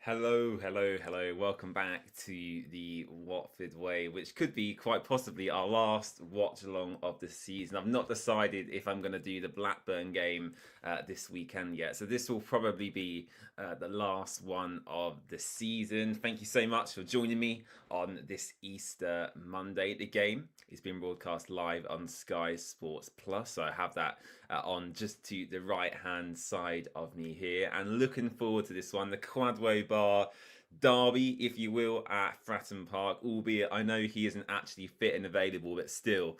Hello, hello, hello. Welcome back to the Watford Way, which could be quite possibly our last watch along of the season. I've not decided if I'm going to do the Blackburn game this weekend yet. So this will probably be the last one of the season. Thank you so much for joining me on this Easter Monday. The game is being broadcast live on Sky Sports Plus. So I have that on just to the right-hand side of me here. And looking forward to this one, the Quadway Bar derby, if you will, at Fratton Park, albeit I know he isn't actually fit and available, but still,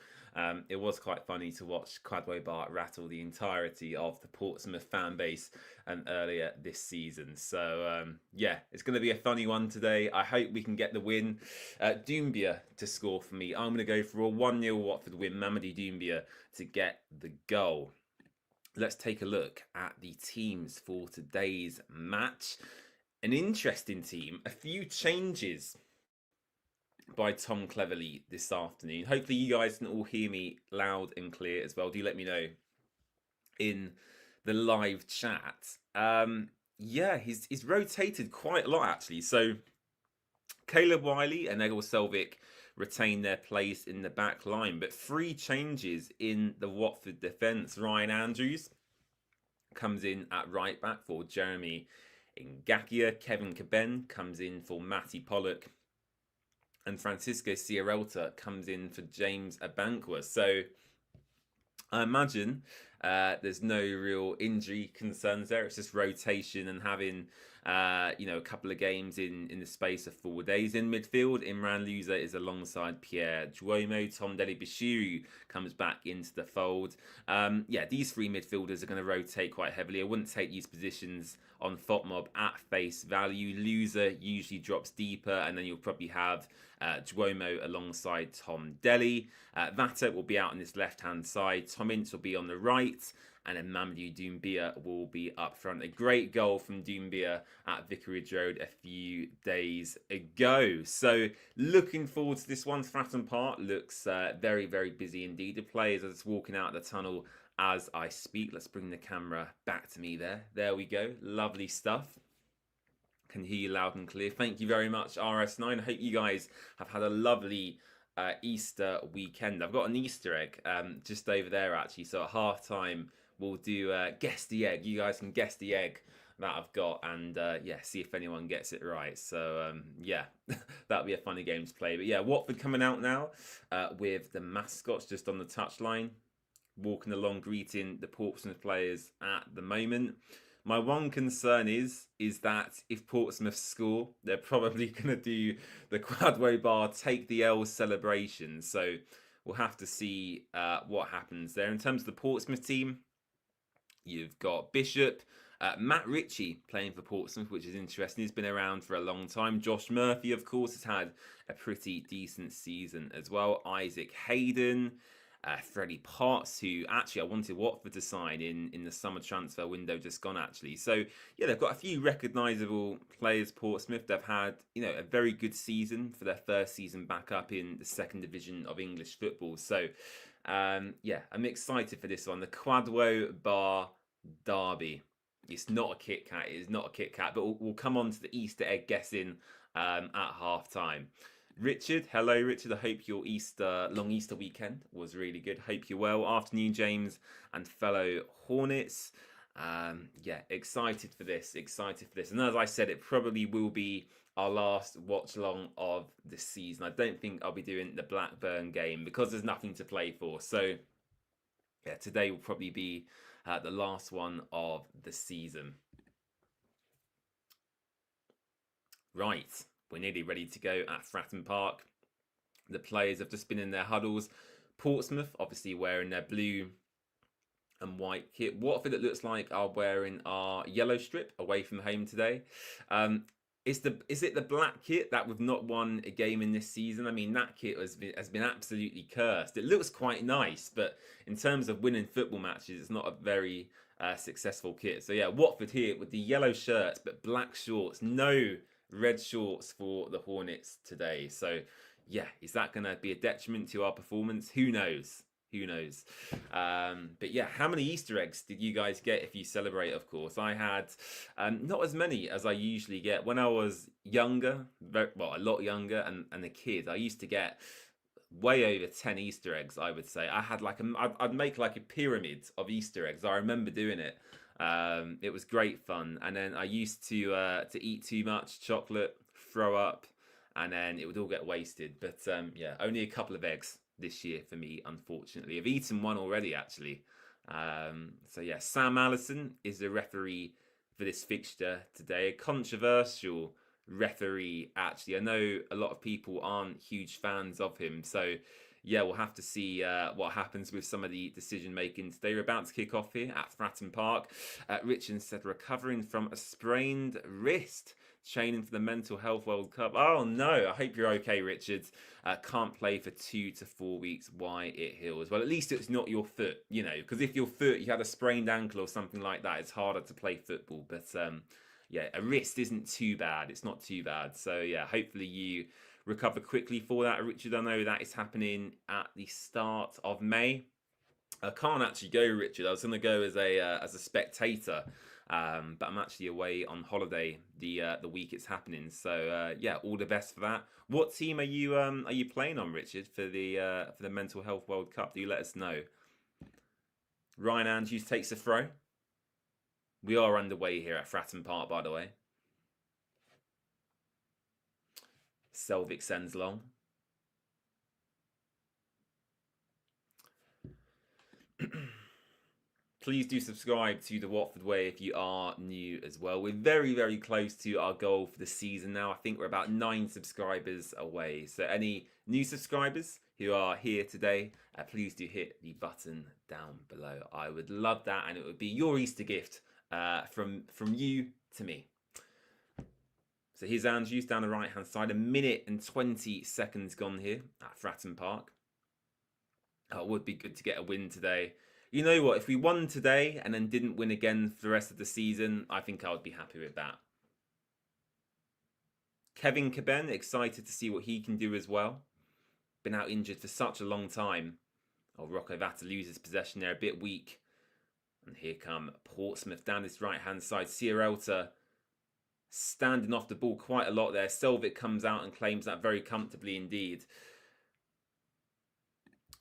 it was quite funny to watch Quadway Bar rattle the entirety of the Portsmouth fan base earlier this season. So, yeah, it's going to be a funny one today. I hope we can get the win. Doumbia to score for me. I'm going to go for a 1-0 Watford win. Mamadou Doumbia to get the goal. Let's take a look at the teams for today's match. An interesting team, a few changes by Tom Cleverley this afternoon. Hopefully you guys can all hear me loud and clear as well. Do let me know in the live chat. Yeah, he's rotated quite a lot actually. So Caleb Wiley and Egil Selvik retain their place in the back line, but 3 changes in the Watford defence. Ryan Andrews comes in at right back for Jeremy Ngakia. Kevin Caben comes in for Matty Pollock. And Francisco Sierralta comes in for James Abankwah. So I imagine there's no real injury concerns there. It's just rotation and having a couple of games in the space of 4 days. In midfield, Imran Louza is alongside Pierre Duomo. Tom Dele-Bashiru comes back into the fold. Yeah, these 3 midfielders are going to rotate quite heavily. I wouldn't take these positions on FOTMob at face value. Louza usually drops deeper, and then you'll probably have Duomo alongside Tom Dele. Vata will be out on this left-hand side. Tom Ince will be on the right. And then Mamadou Doumbia will be up front. A great goal from Doumbia at Vicarage Road a few days ago. So looking forward to this one. Fratton Park looks very, very busy indeed. The players are just walking out of the tunnel as I speak. Let's bring the camera back to me there. There we go. Lovely stuff. Can hear you loud and clear. Thank you very much, RS9. I hope you guys have had a lovely Easter weekend. I've got an Easter egg just over there actually. So at half time, we'll do guess the egg. You guys can guess the egg that I've got and yeah, see if anyone gets it right. So yeah, that'll be a funny game to play. But yeah, Watford coming out now with the mascots just on the touchline. walking along greeting the Portsmouth players at the moment. My one concern is that if Portsmouth score, they're probably going to do the Quadway Bar take the L celebration. So we'll have to see what happens there. In terms of the Portsmouth team, you've got Bishop, Matt Ritchie playing for Portsmouth, which is interesting. He's been around for a long time. Josh Murphy, of course, has had a pretty decent season as well. Isaac Hayden, Freddie Potts, who actually I wanted Watford to sign in the summer transfer window just gone, actually. So, yeah, they've got a few recognisable players, Portsmouth. They've had, a very good season for their first season back up in the second division of English football. So, yeah, I'm excited for this one. The Quadwo Bar Derby. It's not a Kit Kat. It is not a Kit Kat. But we'll come on to the Easter egg guessing at half time. Richard, hello, Richard. I hope your long Easter weekend was really good. Hope you're well. Afternoon, James and fellow Hornets. Yeah, excited for this. Excited for this. And as I said, it probably will be our last watch along of the season. I don't think I'll be doing the Blackburn game because there's nothing to play for. So, yeah, today will probably be the last one of the season. Right, we're nearly ready to go at Fratton Park. The players have just been in their huddles. Portsmouth, obviously wearing their blue and white kit. Watford, it looks like, are wearing our yellow strip away from home today. Is it the black kit that we've not won a game in this season? I mean, that kit has been absolutely cursed. It looks quite nice, but in terms of winning football matches, it's not a very successful kit. So yeah, Watford here with the yellow shirts but black shorts. No red shorts for the Hornets today. So yeah, is that going to be a detriment to our performance? Who knows? Who knows? But yeah, how many Easter eggs did you guys get if you celebrate, of course? I had not as many as I usually get. When I was younger, a lot younger and a kid, I used to get way over 10 Easter eggs, I would say. I had I'd make like a pyramid of Easter eggs. I remember doing it. It was great fun. And then I used to eat too much chocolate, throw up, and then it would all get wasted. But yeah, only a couple of eggs this year for me, unfortunately. I've eaten one already, actually. So yeah, Sam Allison is the referee for this fixture today. A controversial referee, actually. I know a lot of people aren't huge fans of him, so yeah, we'll have to see what happens with some of the decision making today. We're about to kick off here at Fratton Park. Richard said recovering from a sprained wrist, training for the Mental Health World Cup. Oh no, I hope you're okay, Richard. Can't play for 2 to 4 weeks. Why it heals? Well, at least it's not your foot, because if your foot, you had a sprained ankle or something like that, it's harder to play football. But yeah, a wrist isn't too bad. It's not too bad. So yeah, hopefully you recover quickly for that, Richard. I know that is happening at the start of May. I can't actually go, Richard. I was going to go as a spectator, but I'm actually away on holiday the week it's happening. So yeah, all the best for that. What team are you playing on, Richard, for the Mental Health World Cup? Do you let us know? Ryan Andrews takes a throw. We are underway here at Fratton Park, by the way. Selvik sends long. Please do subscribe to The Watford Way if you are new as well. We're very, very close to our goal for the season now. I think we're about 9 subscribers away. So any new subscribers who are here today, please do hit the button down below. I would love that, and it would be your Easter gift from you to me. So here's Andrews down the right-hand side. 1 minute and 20 seconds gone here at Fratton Park. It would be good to get a win today. You know what? If we won today and then didn't win again for the rest of the season, I think I would be happy with that. Kevin Caben, excited to see what he can do as well. Been out injured for such a long time. Oh, Rocco Vata loses possession there, a bit weak. And here come Portsmouth down this right-hand side. Sierralta standing off the ball quite a lot there. Selvik comes out and claims that very comfortably indeed.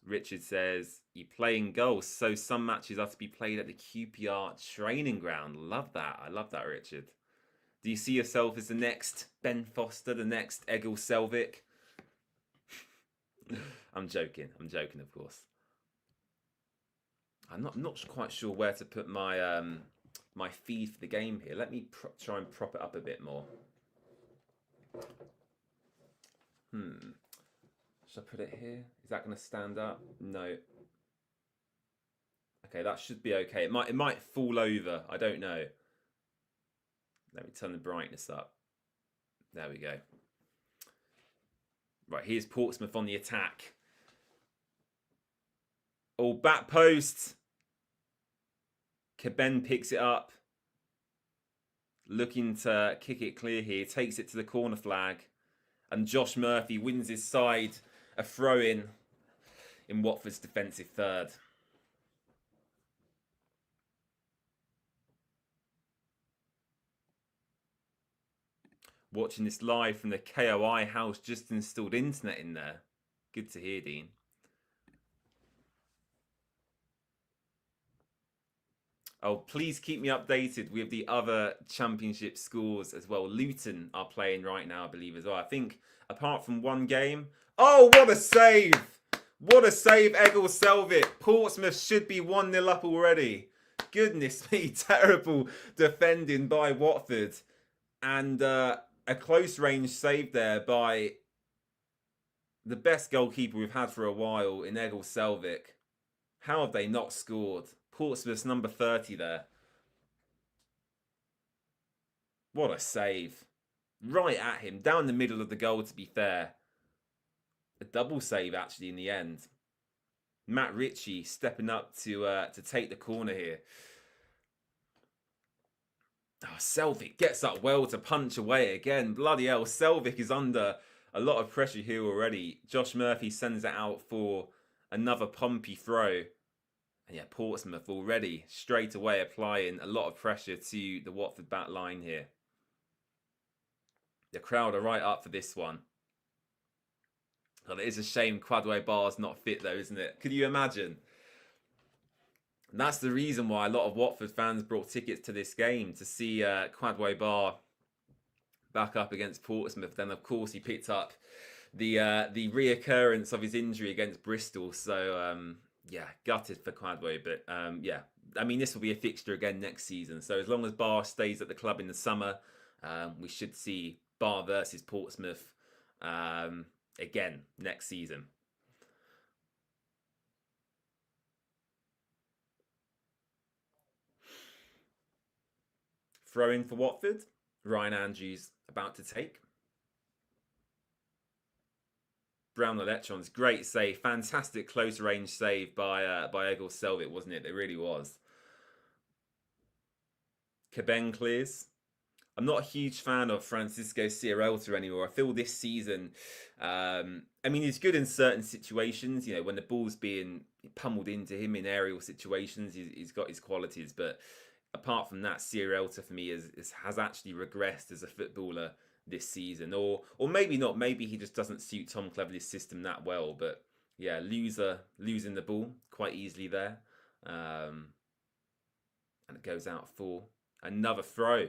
Richard says, you play in goals, so some matches are to be played at the QPR training ground. Love that. I love that, Richard. Do you see yourself as the next Ben Foster, the next Egil Selvik? I'm joking, of course. I'm not quite sure where to put my my feed for the game here. Let me try and prop it up a bit more. Should I put it here? Is that going to stand up? No. Okay, that should be okay. It might fall over. I don't know. Let me turn the brightness up. There we go. Right, here's Portsmouth on the attack. Oh, back post. Caben picks it up. Looking to kick it clear here. Takes it to the corner flag. And Josh Murphy wins his side a throw-in Watford's defensive third. Watching this live from the KOI house, just installed internet in there. Good to hear, Dean. Oh, please keep me updated with the other championship scores as well. Luton are playing right now, I believe, as well. I think apart from one game. Oh, what a save! What a save, Egil Selvik. Portsmouth should be 1-0 up already. Goodness me, terrible defending by Watford. And a close range save there by the best goalkeeper we've had for a while in Egil Selvik. How have they not scored? Portsmouth's number 30 there. What a save. Right at him. Down the middle of the goal, to be fair. A double save, actually, in the end. Matt Ritchie stepping up to take the corner here. Oh, Selvik gets up well to punch away again. Bloody hell, Selvik is under a lot of pressure here already. Josh Murphy sends it out for another Pompey throw. And yeah, Portsmouth already straight away applying a lot of pressure to the Watford back line here. The crowd are right up for this one. Oh, it is a shame Quadway Bar's not fit though, isn't it? Could you imagine? And that's the reason why a lot of Watford fans brought tickets to this game, to see Quadway Bar back up against Portsmouth. Then, of course, he picked up the reoccurrence of his injury against Bristol. So, yeah, gutted for Quadway. But, yeah, I mean, this will be a fixture again next season. So as long as Bar stays at the club in the summer, we should see Bar versus Portsmouth again next season. Throw in for Watford. Ryan Andrews about to take. Brownlow Electrons, great save. Fantastic close range save by Egil Selvik, wasn't it? It really was. Caben clears. I'm not a huge fan of Francisco Sierralta anymore. I feel this season, I mean, he's good in certain situations. You know, when the ball's being pummeled into him in aerial situations, he's got his qualities. But apart from that, Sierralta for me has actually regressed as a footballer this season. Or maybe not. Maybe he just doesn't suit Tom Cleverley's system that well. But yeah, losing the ball quite easily there. And it goes out for another throw.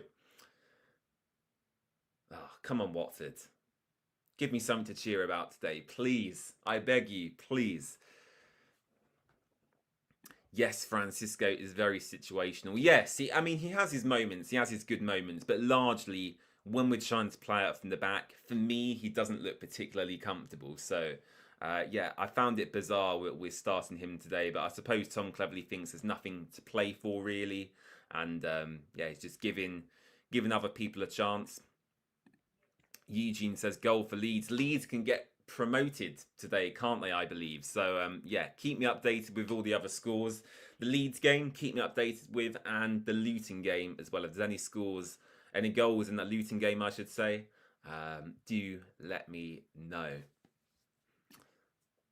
Oh, come on, Watford. Give me something to cheer about today, please. I beg you, please. Yes, Francisco is very situational. Yes, I mean, he has his moments. He has his good moments. But largely, when we're trying to play out from the back, for me, he doesn't look particularly comfortable. So, yeah, I found it bizarre we're starting him today. But I suppose Tom Cleverley thinks there's nothing to play for, really. And, yeah, he's just giving other people a chance. Eugene says goal for Leeds. Leeds can get promoted today, can't they, I believe. So, yeah, keep me updated with all the other scores. The Leeds game, keep me updated with, and the Luton game as well. If there's any scores, any goals in that Luton game, I should say, do let me know.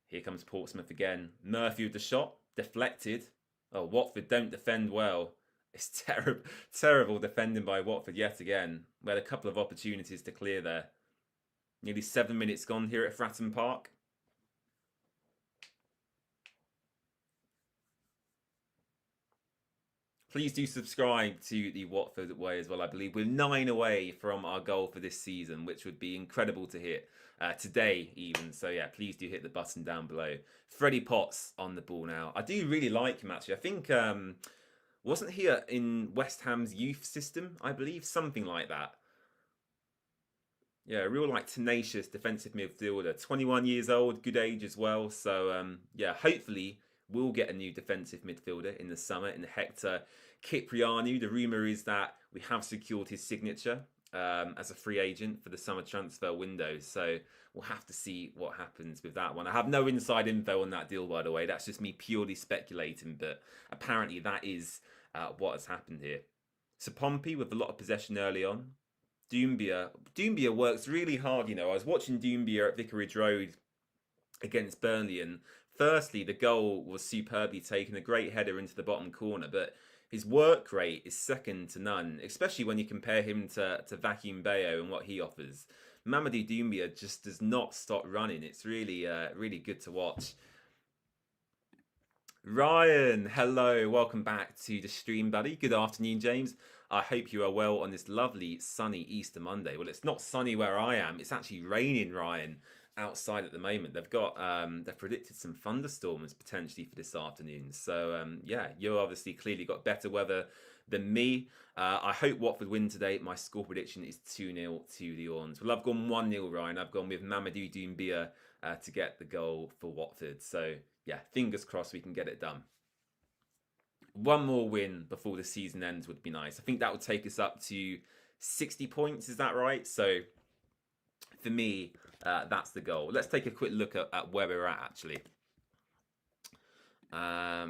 Here comes Portsmouth again. Murphy with the shot, deflected. Oh, Watford don't defend well. It's terrible defending by Watford yet again. We had a couple of opportunities to clear there. Nearly 7 minutes gone here at Fratton Park. Please do subscribe to the Watford Way as well. I believe we're 9 away from our goal for this season, which would be incredible to hit today even. So yeah, please do hit the button down below. Freddie Potts on the ball now. I do really like him actually. I think wasn't he in West Ham's youth system? I believe something like that. Yeah, a real like tenacious defensive midfielder. 21 years old, good age as well. So yeah, hopefully we'll get a new defensive midfielder in the summer in Hector Kyprianou. The rumour is that we have secured his signature as a free agent for the summer transfer window. So we'll have to see what happens with that one. I have no inside info on that deal, by the way. That's just me purely speculating, but apparently that is what has happened here. So Pompey with a lot of possession early on. Doumbia works really hard, you know. I was watching Doumbia at Vicarage Road against Burnley, and firstly, the goal was superbly taken, a great header into the bottom corner, but his work rate is second to none, especially when you compare him to Vacuum Bayo and what he offers. Mamadou Doumbia just does not stop running. It's really, really good to watch. Ryan, hello, welcome back to the stream, buddy. Good afternoon, James. I hope you are well on this lovely sunny Easter Monday. Well, it's not sunny where I am. It's actually raining, Ryan, outside at the moment. They've predicted some thunderstorms potentially for this afternoon. So yeah, you obviously clearly got better weather than me. I hope Watford win today. My score prediction is 2-0 to the Orns. Well, I've gone 1-0, Ryan. I've gone with Mamadou Doumbia to get the goal for Watford. So yeah, fingers crossed we can get it done. One more win before the season ends would be nice. I think that would take us up to 60 points. Is that right? So for me, that's the goal. Let's take a quick look at where we're at, actually. Yeah,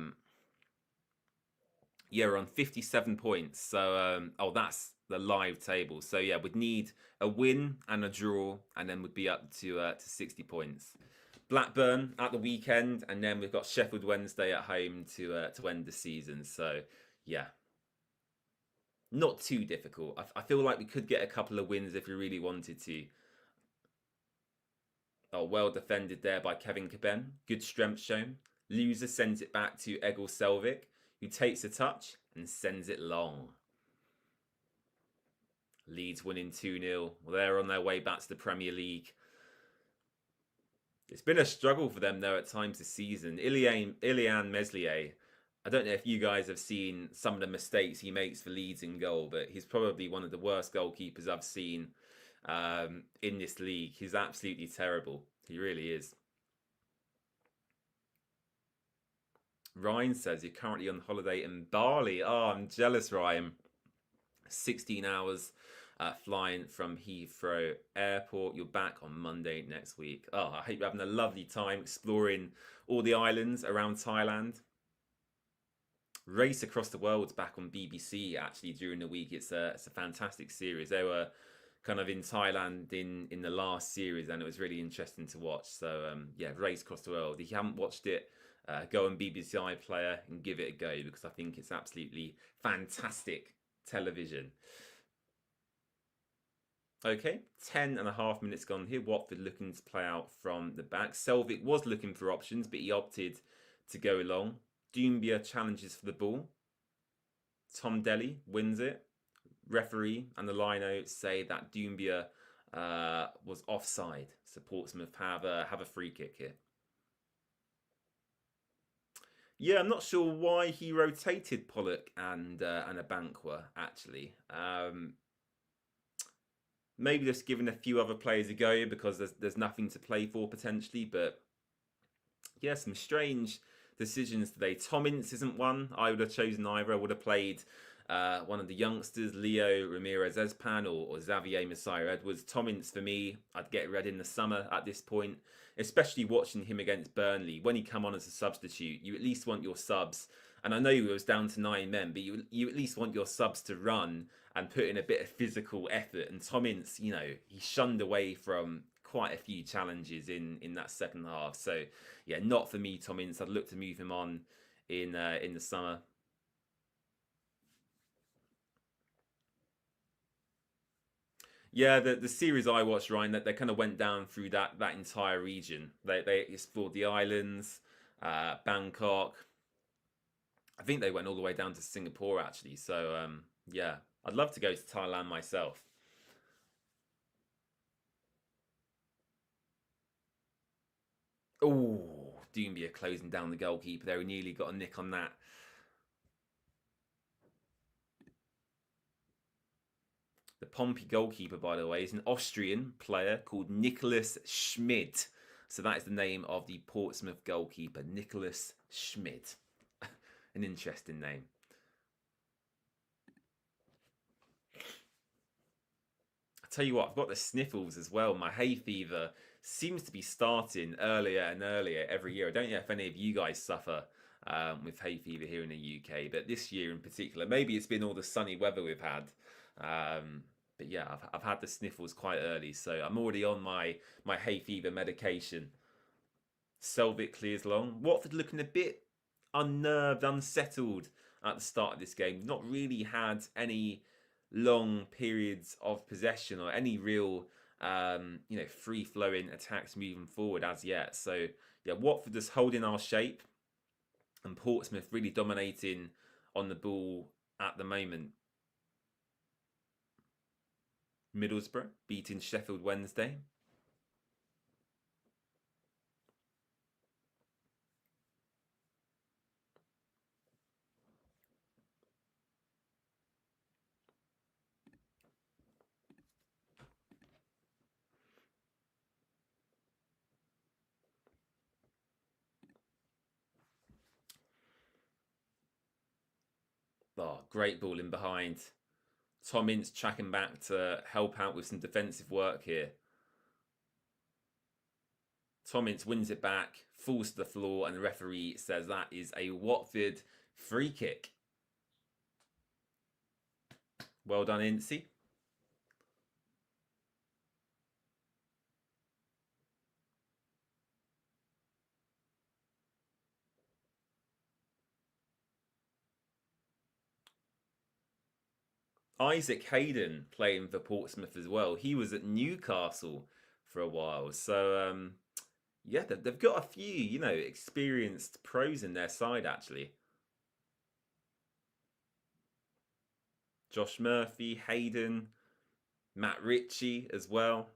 we're on 57 points. So, oh, that's the live table. So, yeah, we'd need a win and a draw, and then we'd be up to 60 points. Blackburn at the weekend, and then we've got Sheffield Wednesday at home to end the season. So, yeah, not too difficult. I feel like we could get a couple of wins if we really wanted to. Oh, well defended there by Kevin Caben. Good strength shown. Loser sends it back to Egil Selvik, who takes a touch and sends it long. Leeds winning 2-0. Well, they're on their way back to the Premier League. It's been a struggle for them, though, at times this season. Ilian Meslier, I don't know if you guys have seen some of the mistakes he makes for Leeds in goal, but he's probably one of the worst goalkeepers I've seen in this league. He's absolutely terrible. He really is. Ryan says you're currently on holiday in Bali. Oh, I'm jealous, Ryan. 16 hours flying from Heathrow Airport. You're back on Monday next week. Oh, I hope you're having a lovely time exploring all the islands around Thailand. Race Across the World's back on BBC actually during the week. It's a fantastic series. They were kind of in Thailand in the last series, and it was really interesting to watch. So yeah, Race Across the World. If you haven't watched it, go on BBC iPlayer and give it a go, because I think it's absolutely fantastic television. Okay, 10.5 minutes gone here. Watford looking to play out from the back. Selvik was looking for options, but he opted to go long. Doumbia challenges for the ball. Tom Delly wins it. Referee and the lino say that Doumbia was offside. So Portsmouth have a free kick here. Yeah, I'm not sure why he rotated Pollock and Abankwah, actually. Maybe just giving a few other players a go because there's nothing to play for potentially. But yeah, some strange decisions today. Tom Ince isn't one I would have chosen either. I would have played one of the youngsters, Leo Ramirez Espan or Xavier Messiah Edwards. Tom Ince, for me, I'd get red in the summer at this point, especially watching him against Burnley. When he come on as a substitute, you at least want your subs. And I know it was down to 9 men, but you at least want your subs to run and put in a bit of physical effort. And Tom Ince, you know, he shunned away from quite a few challenges in that second half. So yeah, not for me, Tom Ince. I'd look to move him on in the summer. Yeah, the series I watched, Ryan, that they kind of went down through that entire region. They explored the islands, Bangkok, I think they went all the way down to Singapore actually. So yeah, I'd love to go to Thailand myself. Oh, Doumbia closing down the goalkeeper there. We nearly got a nick on that. The Pompey goalkeeper, by the way, is an Austrian player called Nicholas Schmid. So that is the name of the Portsmouth goalkeeper, Nicholas Schmid. An interesting name. I tell you what, I've got the sniffles as well. My hay fever seems to be starting earlier and earlier every year. I don't know if any of you guys suffer with hay fever here in the UK, but this year in particular, maybe it's been all the sunny weather we've had. But yeah, I've had the sniffles quite early, so I'm already on my hay fever medication. Selvik clears long. Watford looking a bit unnerved, unsettled at the start of this game. Not really had any long periods of possession or any real, free flowing attacks moving forward as yet. So yeah, Watford just holding our shape, and Portsmouth really dominating on the ball at the moment. Middlesbrough beating Sheffield Wednesday. Oh, great ball in behind. Tom Ince tracking back to help out with some defensive work here. Tom Ince wins it back, falls to the floor, and the referee says that is a Watford free kick. Well done, Incy. Isaac Hayden playing for Portsmouth as well. He was at Newcastle for a while. So, yeah, they've got a few, experienced pros in their side, actually. Josh Murphy, Hayden, Matt Ritchie as well.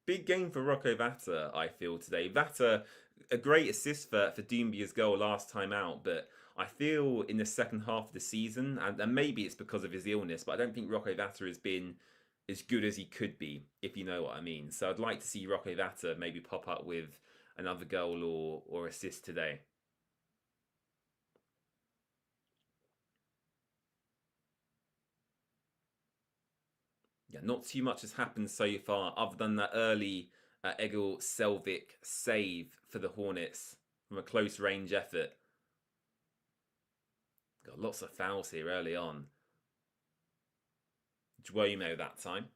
Big game for Rocco Vata, I feel, today. Vata, a great assist for Doumbia's goal last time out, but I feel in the second half of the season, and maybe it's because of his illness, but I don't think Rocco Vata has been as good as he could be, if you know what I mean. So I'd like to see Rocco Vata maybe pop up with another goal or assist today. Yeah, not too much has happened so far other than that early Egil Selvik save for the Hornets from a close range effort. Got lots of fouls here early on. Duomo that time.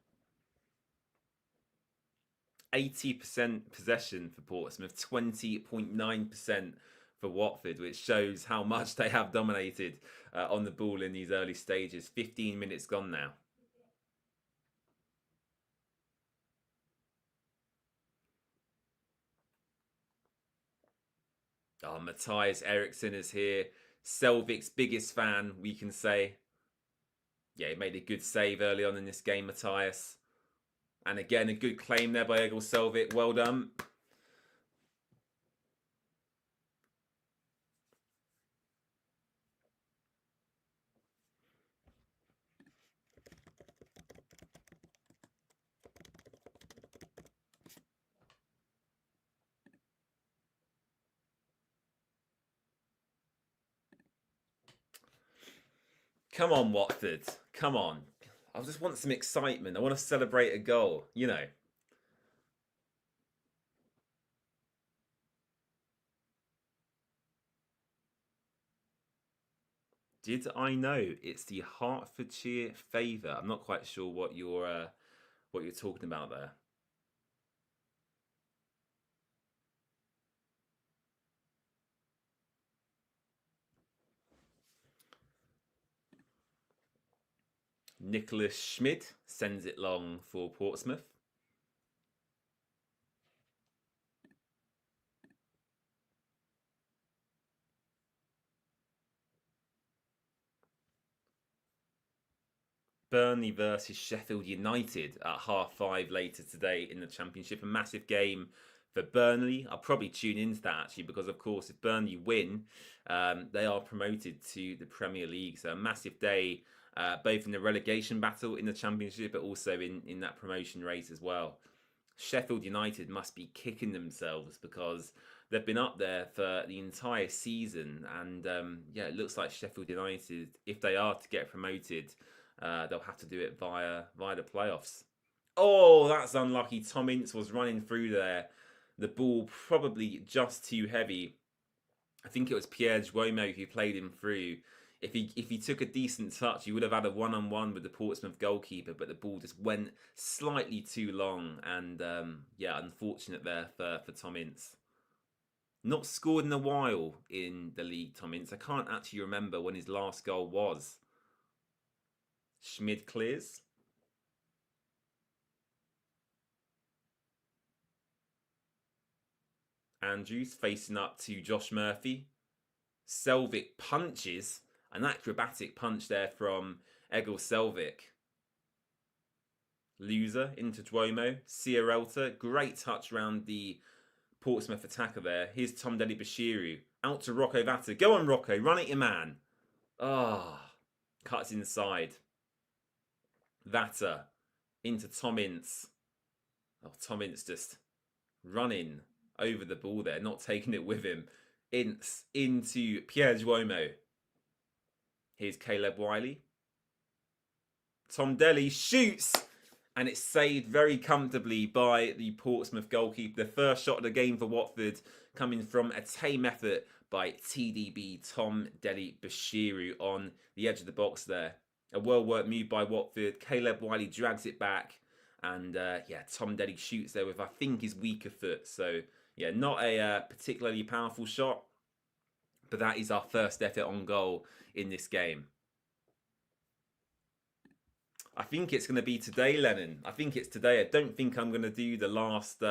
80% possession for Portsmouth, 20.9% for Watford, which shows how much they have dominated on the ball in these early stages. 15 minutes gone now. Oh, Matthias Eriksson is here. Selvik's biggest fan, we can say. Yeah, he made a good save early on in this game, Matthias. And again, a good claim there by Egil Selvik. Well done. Come on, Watford. Come on. I just want some excitement. I want to celebrate a goal. Did I know it's the Hertfordshire favour? I'm not quite sure what you're talking about there. Nicholas Schmid sends it long for Portsmouth. Burnley versus Sheffield United at 5:30 later today in the Championship. A massive game for Burnley. I'll probably tune into that actually because, of course, if Burnley win, they are promoted to the Premier League. So a massive day, both in the relegation battle in the Championship, but also in that promotion race as well. Sheffield United must be kicking themselves because they've been up there for the entire season. And yeah, it looks like Sheffield United, if they are to get promoted, they'll have to do it via the playoffs. Oh, that's unlucky. Tom Ince was running through there. The ball probably just too heavy. I think it was Pierre Duomo who played him through. If he took a decent touch, he would have had a one-on-one with the Portsmouth goalkeeper, but the ball just went slightly too long. And yeah, unfortunate there for Tom Ince. Not scored in a while in the league, Tom Ince. I can't actually remember when his last goal was. Schmid clears. Andrews facing up to Josh Murphy. Selvik punches. An acrobatic punch there from Egil Selvik. Loser into Duomo. Sierralta. Great touch around the Portsmouth attacker there. Here's Tom Deli-Bashiru. Out to Rocco Vata. Go on, Rocco. Run at your man. Ah. Oh, cuts inside. Vata. Into Tom Ince. Oh, Tom Ince just running over the ball there. Not taking it with him. Ince into Pierre Duomo. Here's Caleb Wiley. Tom Deli shoots. And it's saved very comfortably by the Portsmouth goalkeeper. The first shot of the game for Watford coming from a tame effort by TDB Tom Deli-Bashiru on the edge of the box there. A well-worked move by Watford. Caleb Wiley drags it back. And yeah, Tom Deli shoots there with, I think, his weaker foot. So yeah, not a particularly powerful shot. But that is our first effort on goal in this game. I think it's going to be today, Lennon. I think it's today. I don't think I'm going to do the last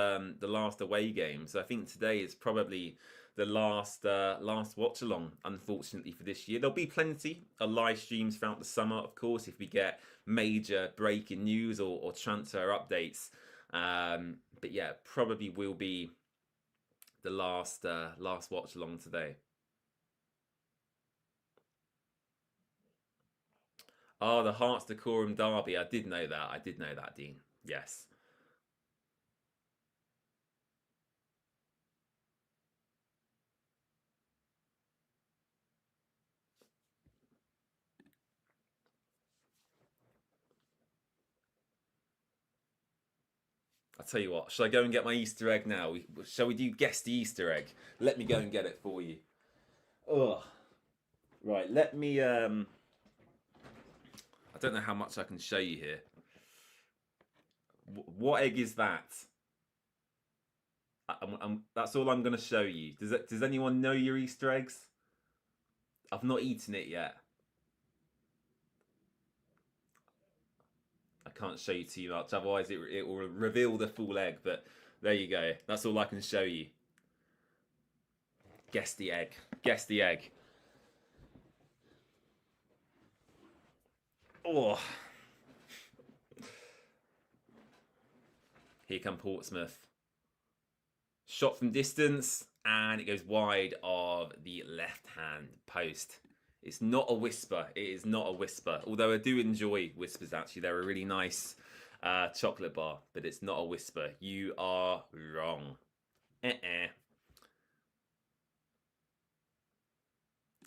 away game. So I think today is probably the last watch along. Unfortunately for this year, there'll be plenty of live streams throughout the summer, of course, if we get major breaking news or transfer updates. But yeah, probably will be the last watch along today. Oh, the Hearts Decorum Derby. I did know that. I did know that, Dean. Yes. I'll tell you what. Shall I go and get my Easter egg now? Shall we do guess the Easter egg? Let me go and get it for you. Ugh. Right, let me... I don't know how much I can show you here. What egg is that? That's all I'm going to show you. Does anyone know your Easter eggs? I've not eaten it yet. I can't show you too much, otherwise it will reveal the full egg. But there you go. That's all I can show you. Guess the egg. Guess the egg. Oh. Here come Portsmouth. Shot from distance, and it goes wide of the left-hand post. It's not a whisper. It is not a whisper. Although I do enjoy whispers, actually. They're a really nice chocolate bar, but it's not a whisper. You are wrong.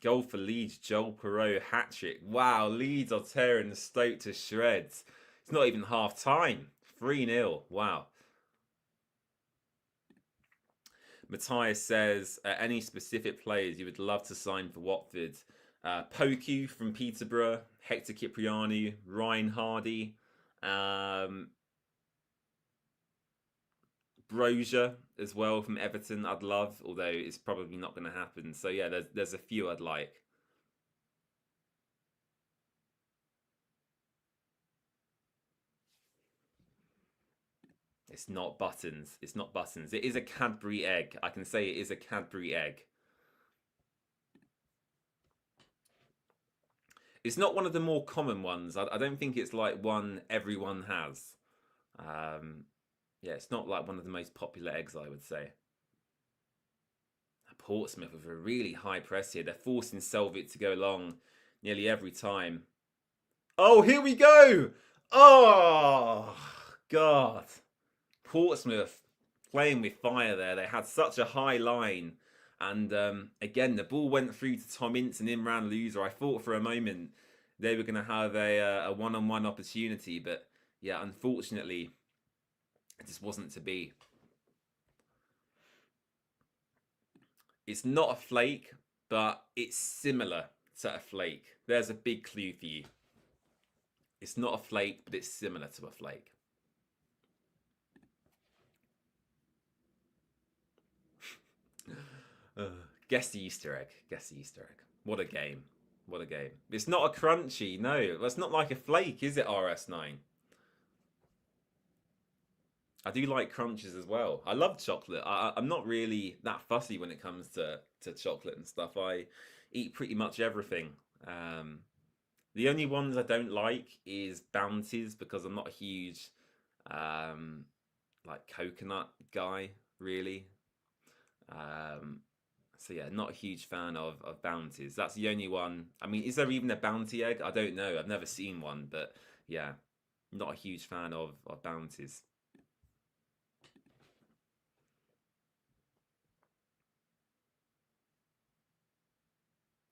Goal for Leeds, Joel Perot, hat-trick. Wow, Leeds are tearing Stoke to shreds. It's not even half-time. 3-0. Wow. Matthias says, any specific players you would love to sign for Watford? Poku from Peterborough, Hector Cipriano, Ryan Hardy, Brozier as well from Everton I'd love, although it's probably not going to happen. So yeah, there's a few I'd like. It's not buttons. It's not buttons. It is a Cadbury egg. I can say it is a Cadbury egg. It's not one of the more common ones. I don't think it's like one everyone has. Yeah, it's not like one of the most popular eggs, I would say. Portsmouth with a really high press here. They're forcing Selvig to go long nearly every time. Oh, here we go! Oh, God. Portsmouth playing with fire there. They had such a high line. And again, the ball went through to Tom Ince and Imran Loser. I thought for a moment they were going to have a one-on-one opportunity. But yeah, unfortunately, it just wasn't to be. It's not a flake, but it's similar to a flake. There's a big clue for you. It's not a flake, but it's similar to a flake. Guess the Easter egg. Guess the Easter egg. What a game. What a game. It's not a crunchy. No, it's not like a flake, is it, RS9? I do like crunches as well. I love chocolate. I'm not really that fussy when it comes to chocolate and stuff. I eat pretty much everything. The only ones I don't like is Bounties because I'm not a huge like coconut guy, really. So yeah, not a huge fan of Bounties. That's the only one. I mean, is there even a Bounty egg? I don't know. I've never seen one, but yeah, not a huge fan of Bounties.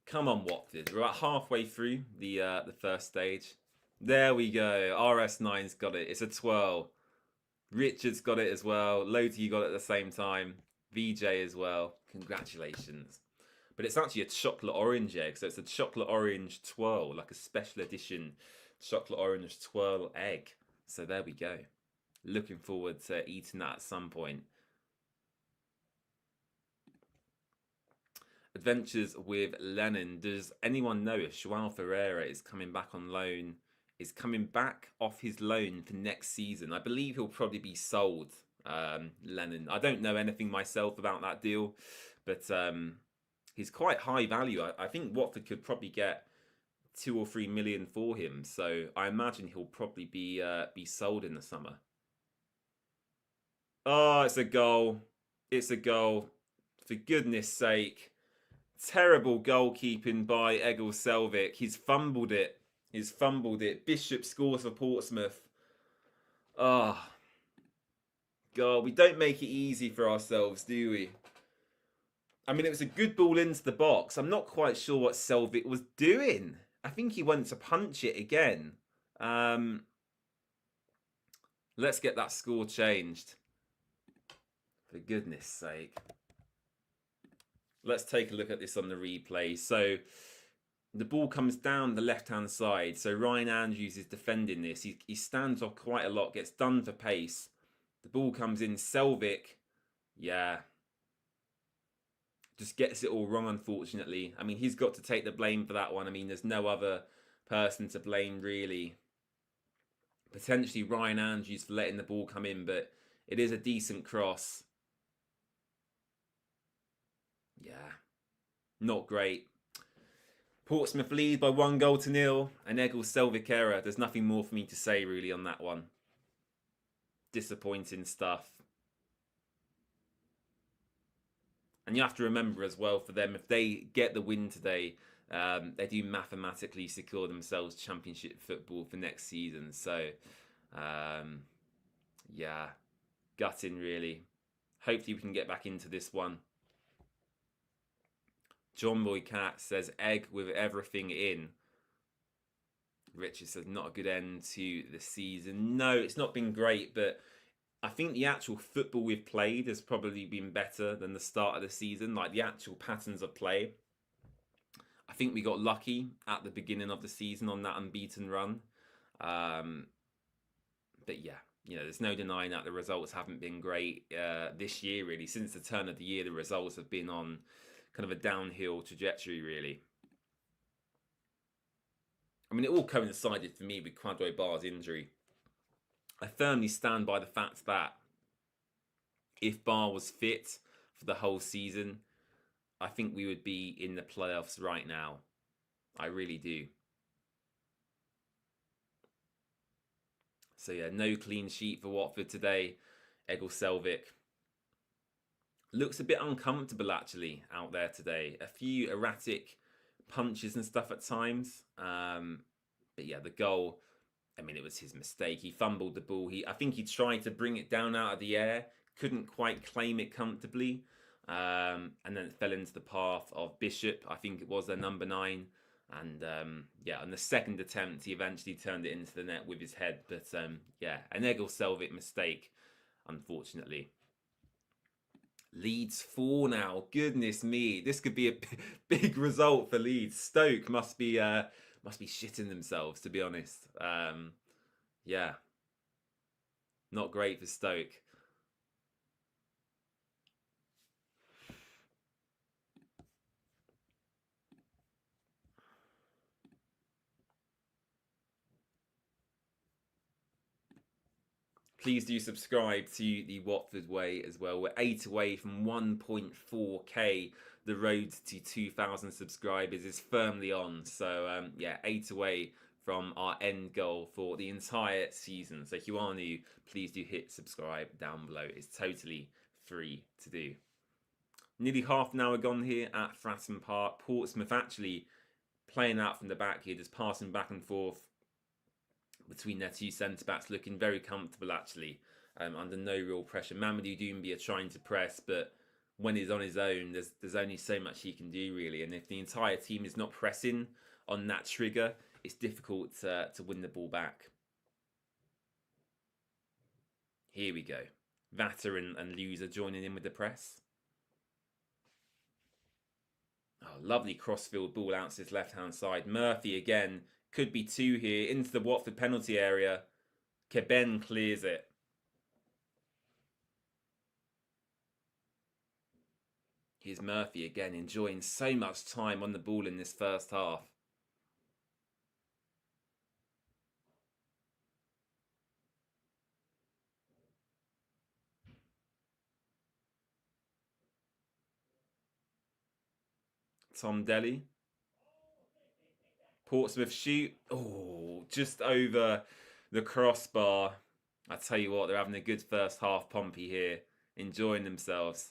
Come on, Watford. We're about halfway through the first stage. There we go. RS9's got it. It's a twirl. Richard's got it as well. Lodi got it at the same time. VJ as well. Congratulations. But it's actually a chocolate orange egg. So it's a chocolate orange twirl, like a special edition chocolate orange twirl egg. So there we go. Looking forward to eating that at some point. Adventures with Lennon. Does anyone know if Joao Ferreira is coming back on loan? Is coming back off his loan for next season? I believe he'll probably be sold, Lennon. I don't know anything myself about that deal, but he's quite high value. I think Watford could probably get 2 or 3 million for him. So I imagine he'll probably be sold in the summer. Oh, it's a goal. It's a goal. For goodness sake. Terrible goalkeeping by Egil Selvik. He's fumbled it. He's fumbled it. Bishop scores for Portsmouth. Oh, God, we don't make it easy for ourselves, do we? I mean, it was a good ball into the box. I'm not quite sure what Selvik was doing. I think he went to punch it again. Let's get that score changed. For goodness sake. Let's take a look at this on the replay. So the ball comes down the left-hand side. So Ryan Andrews is defending this. He stands off quite a lot, gets done for pace. The ball comes in. Selvik, yeah, just gets it all wrong, unfortunately. I mean, he's got to take the blame for that one. I mean, there's no other person to blame, really. Potentially Ryan Andrews for letting the ball come in, but it is a decent cross. Yeah, not great. Portsmouth lead by 1-0, and Egil Selvik error. There's nothing more for me to say really on that one. Disappointing stuff. And you have to remember as well, for them, if they get the win today, they do mathematically secure themselves Championship football for next season. So, yeah, gutting really. Hopefully we can get back into this one. John Boy Cat says egg with everything in. Richard says not a good end to the season. No, it's not been great, but I think the actual football we've played has probably been better than the start of the season. Like the actual patterns of play. I think we got lucky at the beginning of the season on that unbeaten run. But yeah, you know, there's no denying that the results haven't been great this year, really. Since the turn of the year, the results have been on kind of a downhill trajectory, really. I mean, it all coincided for me with Kwadwo Bar's injury. I firmly stand by the fact that if Bar was fit for the whole season, I think we would be in the playoffs right now. I really do. So yeah, no clean sheet for Watford today. Egil Selvik looks a bit uncomfortable actually out there today. A few erratic punches and stuff at times. But yeah, the goal, I mean, it was his mistake. He fumbled the ball. I think he tried to bring it down out of the air, couldn't quite claim it comfortably. And then it fell into the path of Bishop, I think it was their number 9. And yeah, on the second attempt, he eventually turned it into the net with his head. But yeah, an Egil Selvik mistake, unfortunately. Leeds 4 now. Goodness me, this could be a big result for Leeds. Stoke must be shitting themselves, to be honest. Yeah, not great for Stoke. Please do subscribe to the Watford Way as well. We're 8 away from 1.4k. The road to 2,000 subscribers is firmly on. So yeah, 8 away from our end goal for the entire season. So if you are new, please do hit subscribe down below. It's totally free to do. Nearly half an hour gone here at Fratton Park. Portsmouth actually playing out from the back here, just passing back and forth between their two centre-backs, looking very comfortable actually, under no real pressure. Mamadou Doumbia trying to press, but when he's on his own, there's only so much he can do really. And if the entire team is not pressing on that trigger, it's difficult to win the ball back. Here we go. Vatter and Lewis are joining in with the press. Oh, lovely crossfield ball out to his left-hand side. Murphy again. Could be 2 here. Into the Watford penalty area. Keben clears it. Here's Murphy again, enjoying so much time on the ball in this first half. Tom Delly. Portsmouth shoot. Oh, just over the crossbar. I tell you what, they're having a good first half, Pompey here. Enjoying themselves.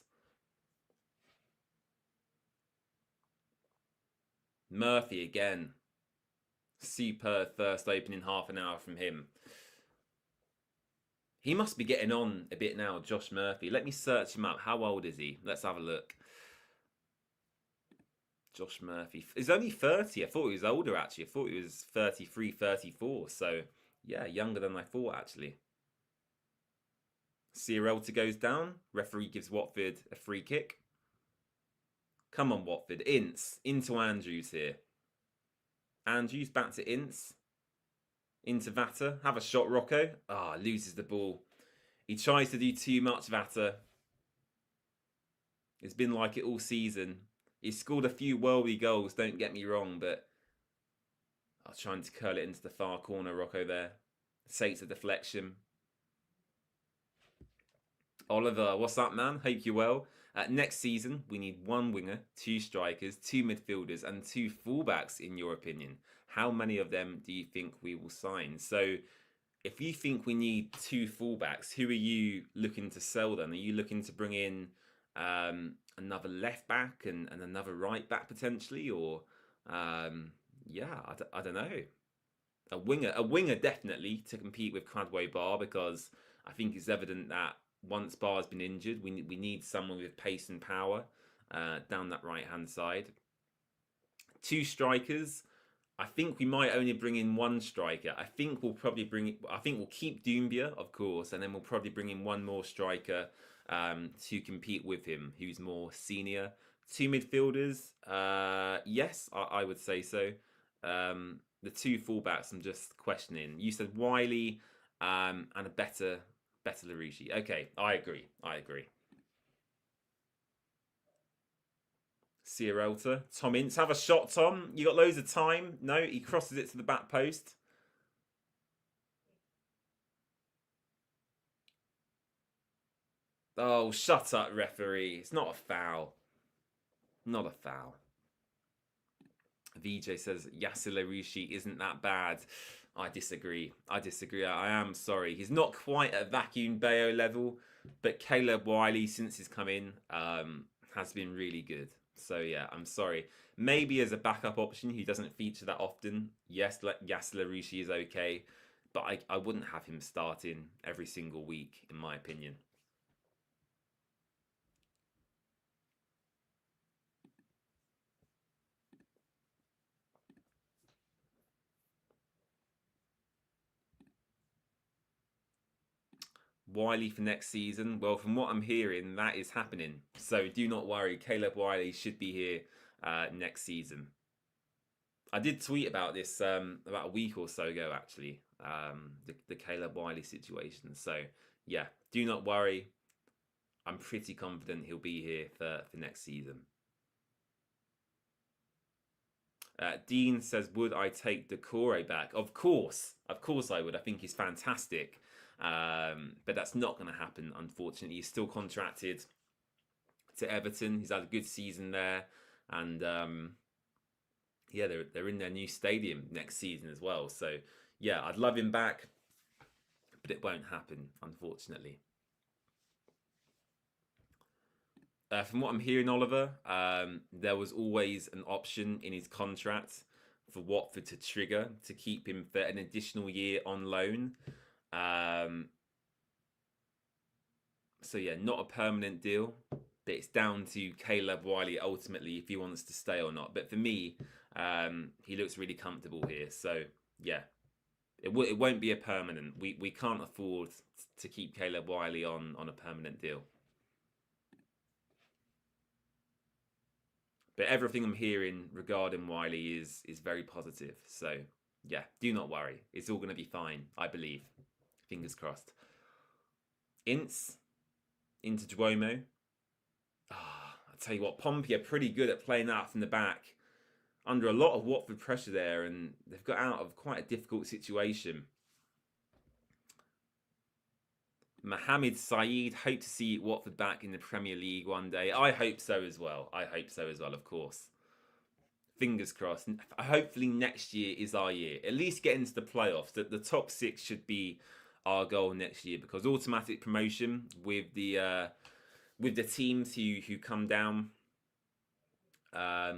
Murphy again. Superb first opening half an hour from him. He must be getting on a bit now, Josh Murphy. Let me search him up. How old is he? Let's have a look. Josh Murphy. He's only 30. I thought he was older, actually. I thought he was 33, 34. So, yeah, younger than I thought, actually. Sierralta goes down. Referee gives Watford a free kick. Come on, Watford. Ince. Into Andrews here. Andrews back to Ince. Into Vatter. Have a shot, Rocco. Ah, loses the ball. He tries to do too much, Vatter. It's been like it all season. He's scored a few worldly goals, don't get me wrong, but I was trying to curl it into the far corner, Rocco there. Sakes a deflection. Oliver, what's up, man? Hope you're well. Next season, we need 1 winger, 2 strikers, 2 midfielders, and 2 fullbacks, in your opinion. How many of them do you think we will sign? So, if you think we need 2 fullbacks, who are you looking to sell then? Are you looking to bring in another left back and another right back potentially? Or, yeah, I don't know. A winger definitely to compete with Cradway Bar, because I think it's evident that once Bar's been injured, we need someone with pace and power down that right-hand side. 2 strikers. I think we might only bring in 1 striker. I think we'll keep Doumbia, of course, and then we'll probably bring in 1 more striker to compete with him, who's more senior. 2 midfielders. Yes, I would say so. The 2 fullbacks, I'm just questioning. You said Wiley and a better Larouche. Okay, I agree. Sierralta. Tom Ince. Have a shot, Tom. You got loads of time. No, he crosses it to the back post. Oh, shut up, referee. It's not a foul. Not a foul. VJ says Yasser Larouchi isn't that bad. I disagree. I am sorry. He's not quite at Vacuum Bayo level, but Caleb Wiley, since he's come in, has been really good. So yeah, I'm sorry. Maybe as a backup option, he doesn't feature that often. Yes, Yasser Larouchi is okay, but I wouldn't have him starting every single week, in my opinion. Wiley for next season. Well, from what I'm hearing, that is happening. So do not worry. Caleb Wiley should be here next season. I did tweet about this about a week or so ago, actually, the Caleb Wiley situation. So yeah, do not worry. I'm pretty confident he'll be here for next season. Dean says, would I take Decore back? Of course I would. I think he's fantastic. But that's not going to happen, unfortunately. He's still contracted to Everton. He's had a good season there. And yeah, they're in their new stadium next season as well. So yeah, I'd love him back, but it won't happen, unfortunately. From what I'm hearing, Oliver, there was always an option in his contract for Watford to trigger to keep him for an additional year on loan. So yeah, not a permanent deal, but it's down to Caleb Wiley ultimately if he wants to stay or not. But for me, he looks really comfortable here. So yeah, it won't be a permanent. We can't afford to keep Caleb Wiley on a permanent deal. But everything I'm hearing regarding Wiley is very positive. So yeah, do not worry. It's all going to be fine, I believe. Fingers crossed. Ince into Duomo. I'll tell you what, Pompey are pretty good at playing out from the back. Under a lot of Watford pressure there, and they've got out of quite a difficult situation. Mohamed Saeed, hope to see Watford back in the Premier League one day. I hope so as well. Of course. Fingers crossed. Hopefully next year is our year. At least get into the playoffs. The top 6 should be our goal next year, because automatic promotion with the teams who come down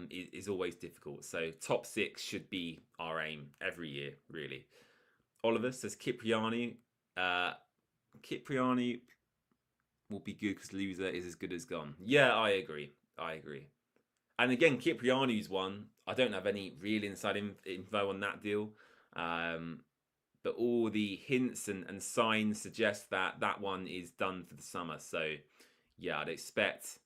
is always difficult. So top 6 should be our aim every year, really. Oliver says Cipriani. Cipriani will be good because loser is as good as gone. Yeah, I agree. And again, Cipriani's one. I don't have any real inside info on that deal. But all the hints and signs suggest that one is done for the summer. So yeah, I'd expect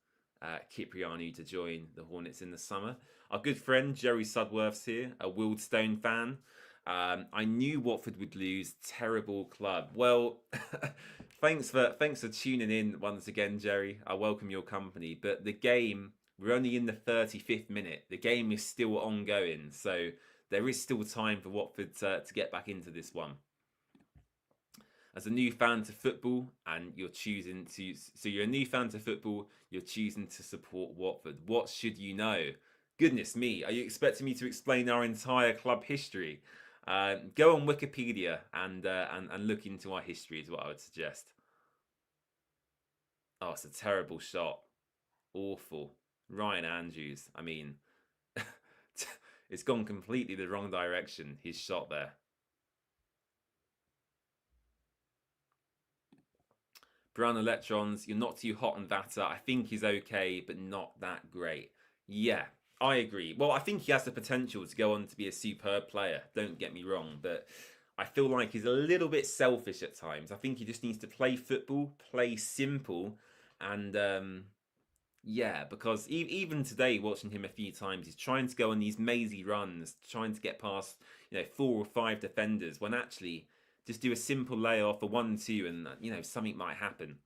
Cipriani to join the Hornets in the summer. Our good friend Jerry Sudworth's here, a Wildstone fan. I knew Watford would lose. Terrible club. Well, thanks for tuning in once again, Jerry. I welcome your company. But the game, we're only in the 35th minute. The game is still ongoing, so there is still time for Watford to get back into this one. As a new fan to football, and you're choosing to, so you're a new fan to football, you're choosing to support Watford. What should you know? Goodness me, are you expecting me to explain our entire club history? Go on Wikipedia and look into our history is what I would suggest. Oh, it's a terrible shot. Awful. Ryan Andrews. I mean, it's gone completely the wrong direction, his shot there. Brown Electrons, you're not too hot on Vata. I think he's okay, but not that great. Yeah, I agree. Well, I think he has the potential to go on to be a superb player. Don't get me wrong, but I feel like he's a little bit selfish at times. I think he just needs to play football, play simple, and yeah, because even today, watching him a few times, he's trying to go on these mazy runs, trying to get past 4 or 5 defenders, when actually just do a simple layoff, a 1-2, and something might happen.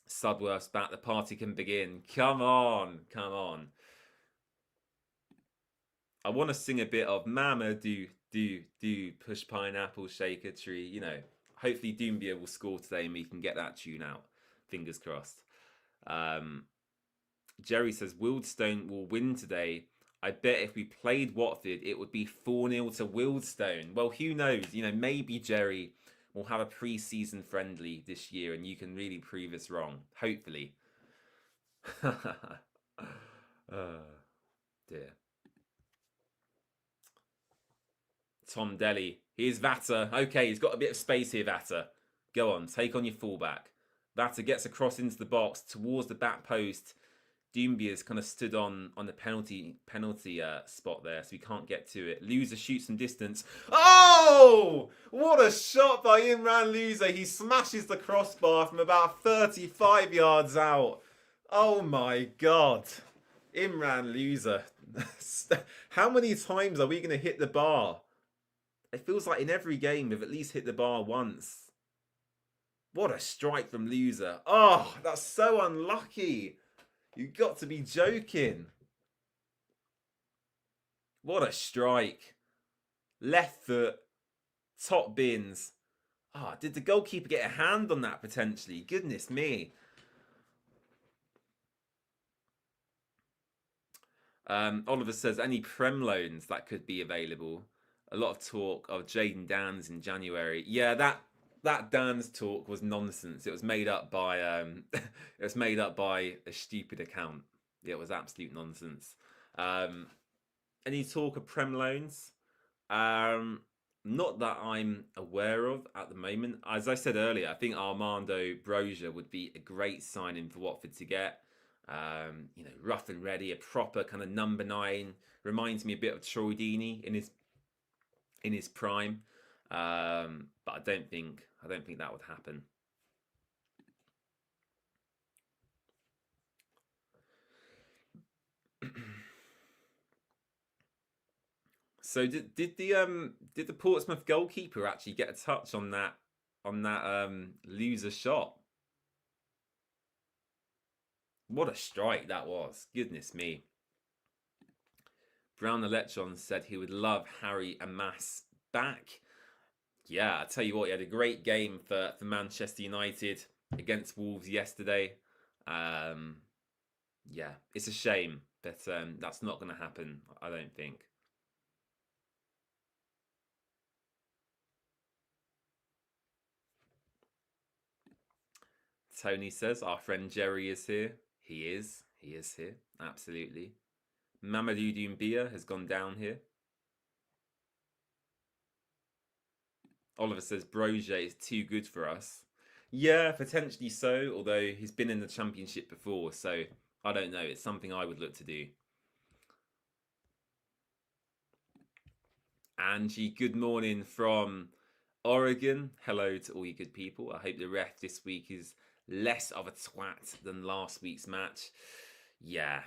Sudworth's back, the party can begin. Come on. I want to sing a bit of Mama do push pineapple, shake a tree. Hopefully Doumbia will score today and we can get that tune out. Fingers crossed. Jerry says Wildstone will win today. I bet if we played Watford, it would be 4-0 to Wildstone. Well, who knows? You know, maybe Jerry will have a pre-season friendly this year and you can really prove us wrong. Hopefully. Dear. Tom Delly. Here's Vatter. Okay, he's got a bit of space here, Vatter. Go on, take on your fullback. Vatter gets across into the box towards the back post. Doombia's kind of stood on the penalty spot there, so he can't get to it. Loser shoots some distance. Oh! What a shot by Imran Loser. He smashes the crossbar from about 35 yards out. Oh my God. Imran Loser. How many times are we going to hit the bar? It feels like in every game we've at least hit the bar once. What a strike from Loser. Oh, that's so unlucky. You got to be joking. What a strike. Left foot. Top bins. Ah, did the goalkeeper get a hand on that potentially? Goodness me. Oliver says, any Prem loans that could be available? A lot of talk of Jaden Dans in January. Yeah, that Dans talk was nonsense. It was made up by a stupid account. It was absolute nonsense. Any talk of Prem loans? Not that I'm aware of at the moment. As I said earlier, I think Armando Broja would be a great signing for Watford to get. You know, rough and ready, a proper kind of number 9. Reminds me a bit of Troy Deeney in his prime. But I don't think that would happen. So did the Portsmouth goalkeeper actually get a touch on that loser shot? What a strike that was. Goodness me. Brown Electron said he would love Harry Amas back. Yeah, I tell you what, he had a great game for Manchester United against Wolves yesterday. Yeah, it's a shame, but that's not going to happen, I don't think. Tony says, our friend Jerry is here. He is here, absolutely. Mamadou Doumbia has gone down here. Oliver says, Broja is too good for us. Yeah, potentially so, although he's been in the Championship before, so I don't know. It's something I would look to do. Angie, good morning from Oregon. Hello to all you good people. I hope the ref this week is less of a twat than last week's match. Yeah.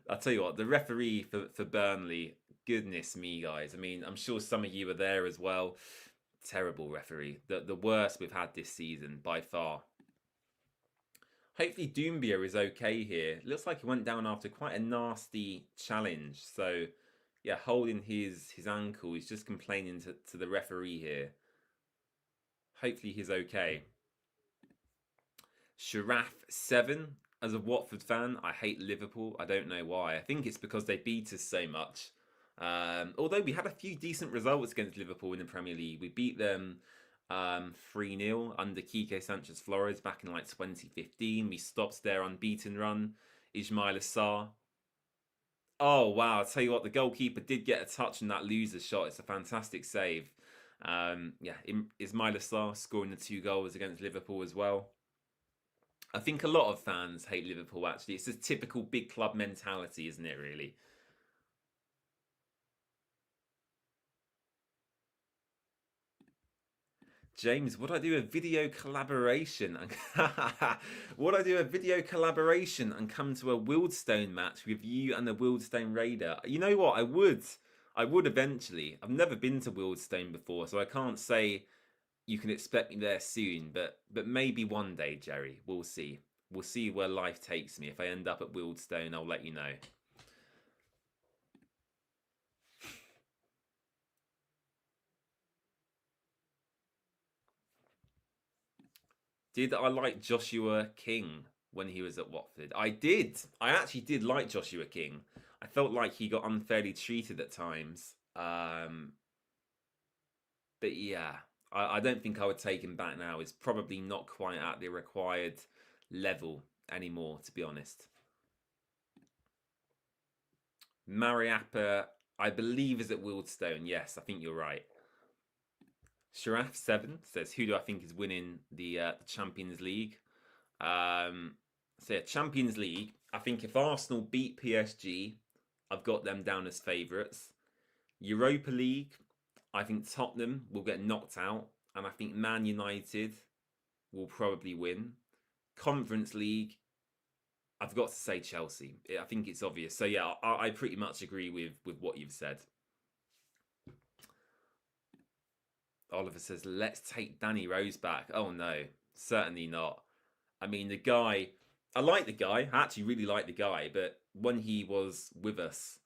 I'll tell you what, the referee for Burnley, goodness me, guys. I mean, I'm sure some of you are there as well. Terrible referee. The worst we've had this season by far. Hopefully Doumbia is okay here. Looks like he went down after quite a nasty challenge. So, yeah, holding his ankle. He's just complaining to the referee here. Hopefully he's okay. Sharaf7. As a Watford fan, I hate Liverpool. I don't know why. I think it's because they beat us so much. Although we had a few decent results against Liverpool in the Premier League. We beat them 3-0 under Quique Sanchez Flores back in like 2015. We stopped their unbeaten run. Ismail Assar. Oh, wow. I'll tell you what, the goalkeeper did get a touch on that loser shot. It's a fantastic save. Yeah, Ismail Assar scoring the 2 goals against Liverpool as well. I think a lot of fans hate Liverpool, actually. It's a typical big club mentality, isn't it, really? James, would I do a video collaboration? Would I do a video collaboration and come to a Wildstone match with you and the Wildstone Raider? You know what? I would. I would eventually. I've never been to Wildstone before, so I can't say you can expect me there soon, but maybe one day, Jerry. We'll see. We'll see where life takes me. If I end up at Wildstone, I'll let you know. Did I like Joshua King? when he was at Watford. I did. I actually did like Joshua King. I felt like he got unfairly treated at times. But yeah, I don't think I would take him back now. It's probably not quite at the required level anymore, to be honest. Mariappa, I believe, is at Wildstone. Yes, I think you're right. Sharaf7 says, who do I think is winning the Champions League? So yeah, Champions League, I think if Arsenal beat PSG, I've got them down as favourites. Europa League, I think Tottenham will get knocked out, and I think Man United will probably win. Conference League, I've got to say Chelsea. I think it's obvious. So yeah, I pretty much agree with what you've said. Oliver says, let's take Danny Rose back. Oh no, certainly not. I mean, the guy, I like the guy. I actually really like the guy, but when he was with us,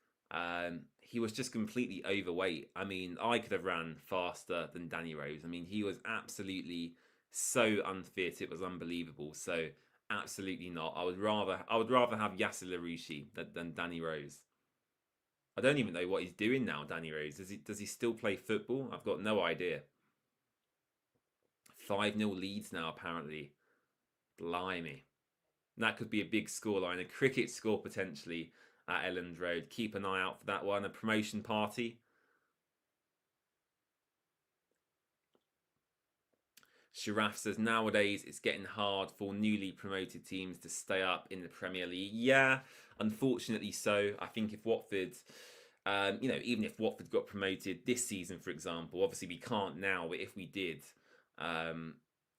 he was just completely overweight. I mean, I could have ran faster than Danny Rose. I mean, he was absolutely so unfit. It was unbelievable. So absolutely not. I would rather have Yasser Larouche than Danny Rose. I don't even know what he's doing now, Danny Rose. Does he still play football? I've got no idea. 5-0 leads now, apparently. Blimey. That could be a big scoreline, a cricket score potentially at Elland Road. Keep an eye out for that one. A promotion party. Sharaf says, nowadays it's getting hard for newly promoted teams to stay up in the Premier League. Yeah, unfortunately so. I think if Watford, even if Watford got promoted this season, for example, obviously we can't now, but if we did,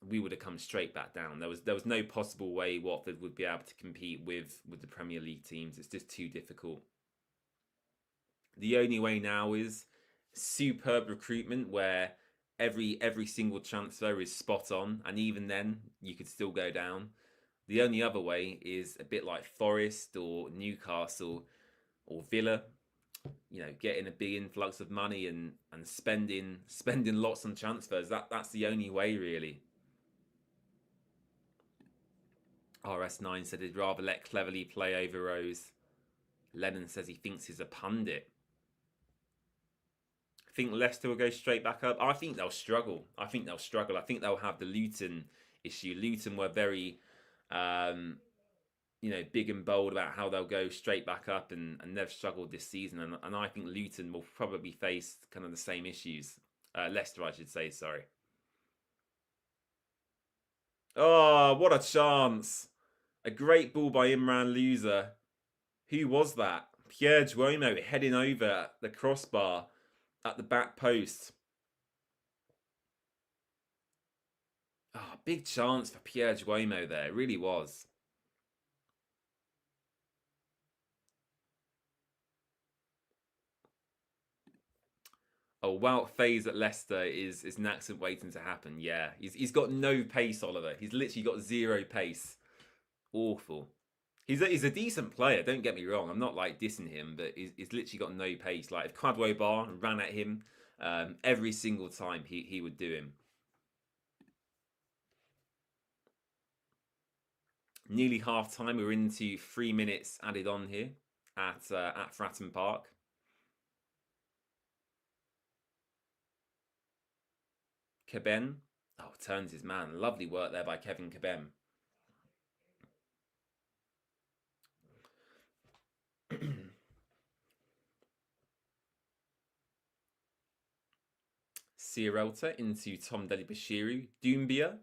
we would have come straight back down. There was no possible way Watford would be able to compete with the Premier League teams. It's just too difficult. The only way now is superb recruitment where every single transfer is spot on, and even then you could still go down. The only other way is a bit like Forest or Newcastle or Villa, getting a big influx of money and spending lots on transfers. That's the only way, really. RS9 said he'd rather let Cleverly play over Rose. Lennon says he thinks he's a pundit. I think Leicester will go straight back up. I think they'll struggle. I think they'll have the Luton issue. Luton were very, big and bold about how they'll go straight back up, and they've struggled this season. And I think Luton will probably face kind of the same issues. Leicester, I should say, sorry. Oh, what a chance. A great ball by Imran Loser. Who was that? Pierre Duomo heading over the crossbar at the back post. Oh, big chance for Pierre Duomo there. It really was. Oh, Wout Faze at Leicester is an accident waiting to happen. Yeah, he's got no pace, Oliver. He's literally got zero pace. Awful. He's a decent player. Don't get me wrong. I'm not like dissing him, but he's literally got no pace. Like if Cadwo Bar ran at him, every single time he would do him. Nearly half time. We're into 3 minutes added on here at Fratton Park. Keben. Oh, turns his man. Lovely work there by Kevin Keben. Sierralta into Tom Delibashiru. Doumbia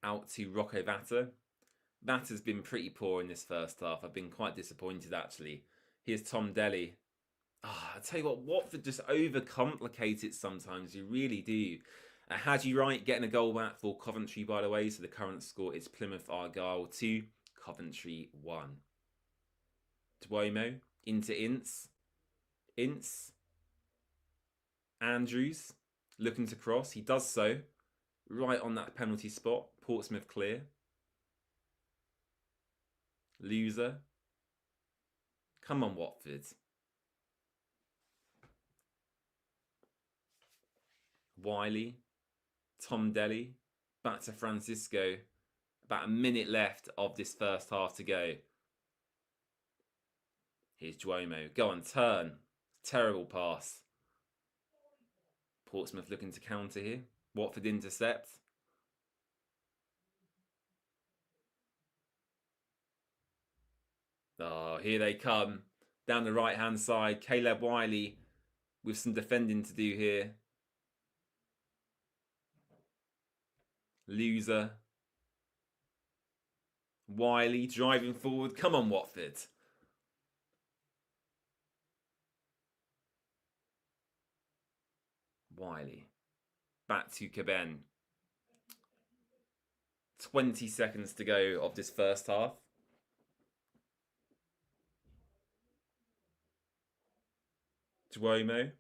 out to Rocco Vata. Vata's been pretty poor in this first half. I've been quite disappointed, actually. Here's Tom Deli. I tell you what, Watford just overcomplicate it sometimes. You really do. Haji Wright getting a goal back for Coventry, by the way. So the current score is Plymouth Argyle 2, Coventry 1. Duomo into Ince. Ince. Andrews looking to cross. He does so. Right on that penalty spot. Portsmouth clear. Loser. Come on, Watford. Wiley. Tom Deli. Back to Francisco. About a minute left of this first half to go. Here's Duomo. Go on, turn. Terrible pass. Portsmouth looking to counter here. Watford intercept. Oh, here they come. Down the right-hand side. Caleb Wiley with some defending to do here. Loser. Wiley driving forward. Come on, Watford. Wiley. Back to Caben. 20 seconds to go of this first half. Duomo.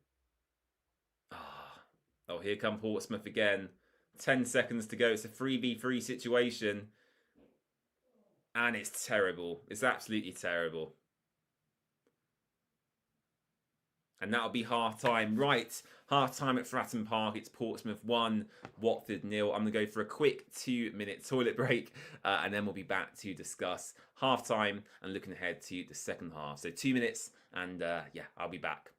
Oh, here come Portsmouth again. 10 seconds to go. It's a 3v3 situation. And it's terrible. It's absolutely terrible. And that'll be half-time. Right, half-time at Fratton Park. It's Portsmouth 1, Watford 0. I'm going to go for a quick 2-minute toilet break. And then we'll be back to discuss half-time and looking ahead to the second half. So 2 minutes and yeah, I'll be back.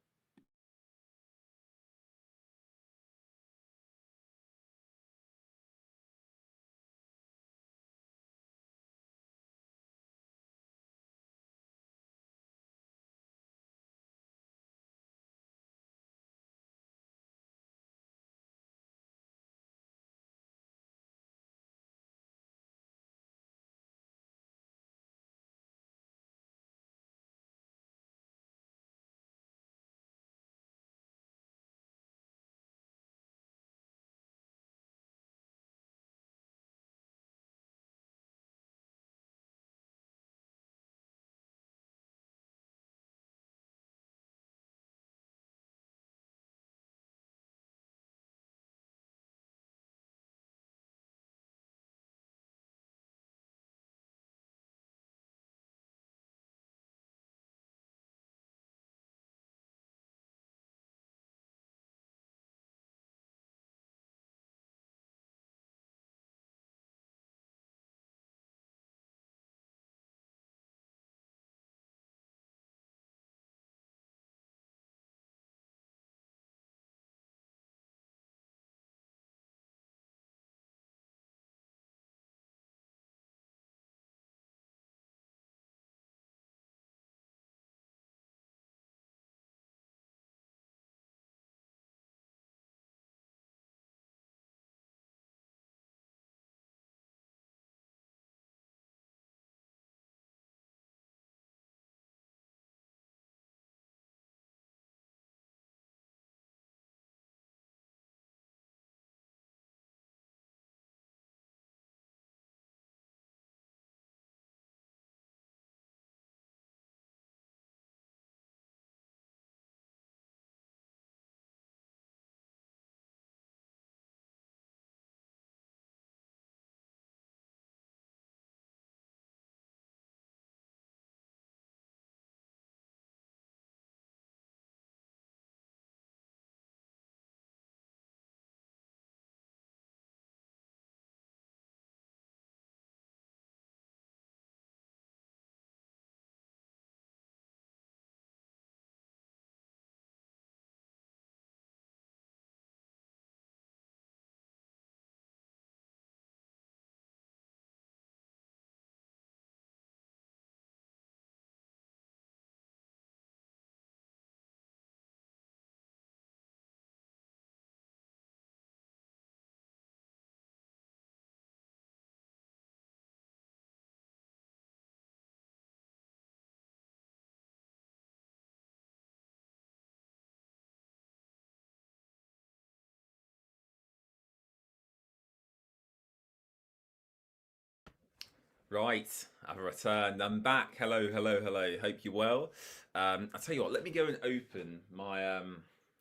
Right, I've returned. I'm back. Hello, hello, hello. Hope you're well. I'll tell you what. Let me go and open my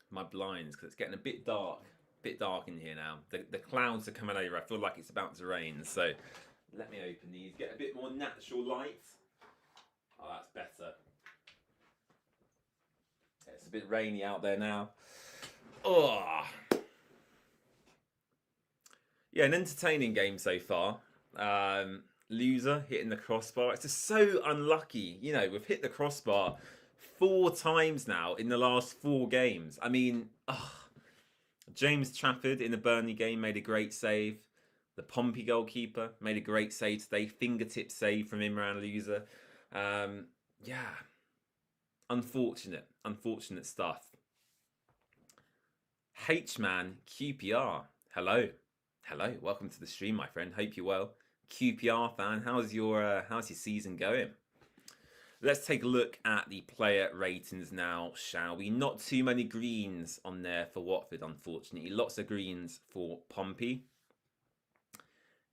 my blinds because it's getting a bit dark. In here now. The clouds are coming over. I feel like it's about to rain. So let me open these. Get a bit more natural light. Oh, that's better. It's a bit rainy out there now. Oh, yeah, an entertaining game so far. Loser hitting the crossbar. It's just so unlucky. You know, we've hit the crossbar 4 times now in the last 4 games. I mean, James Trafford in the Burnley game made a great save. The Pompey goalkeeper made a great save today. Fingertip save from Imran Loser. Yeah, unfortunate stuff. H-Man QPR. Hello. Welcome to the stream, my friend. Hope you're well. QPR fan, how's your season going? Let's take a look at the player ratings now, shall we? Not too many greens on there for Watford, unfortunately. Lots of greens for Pompey.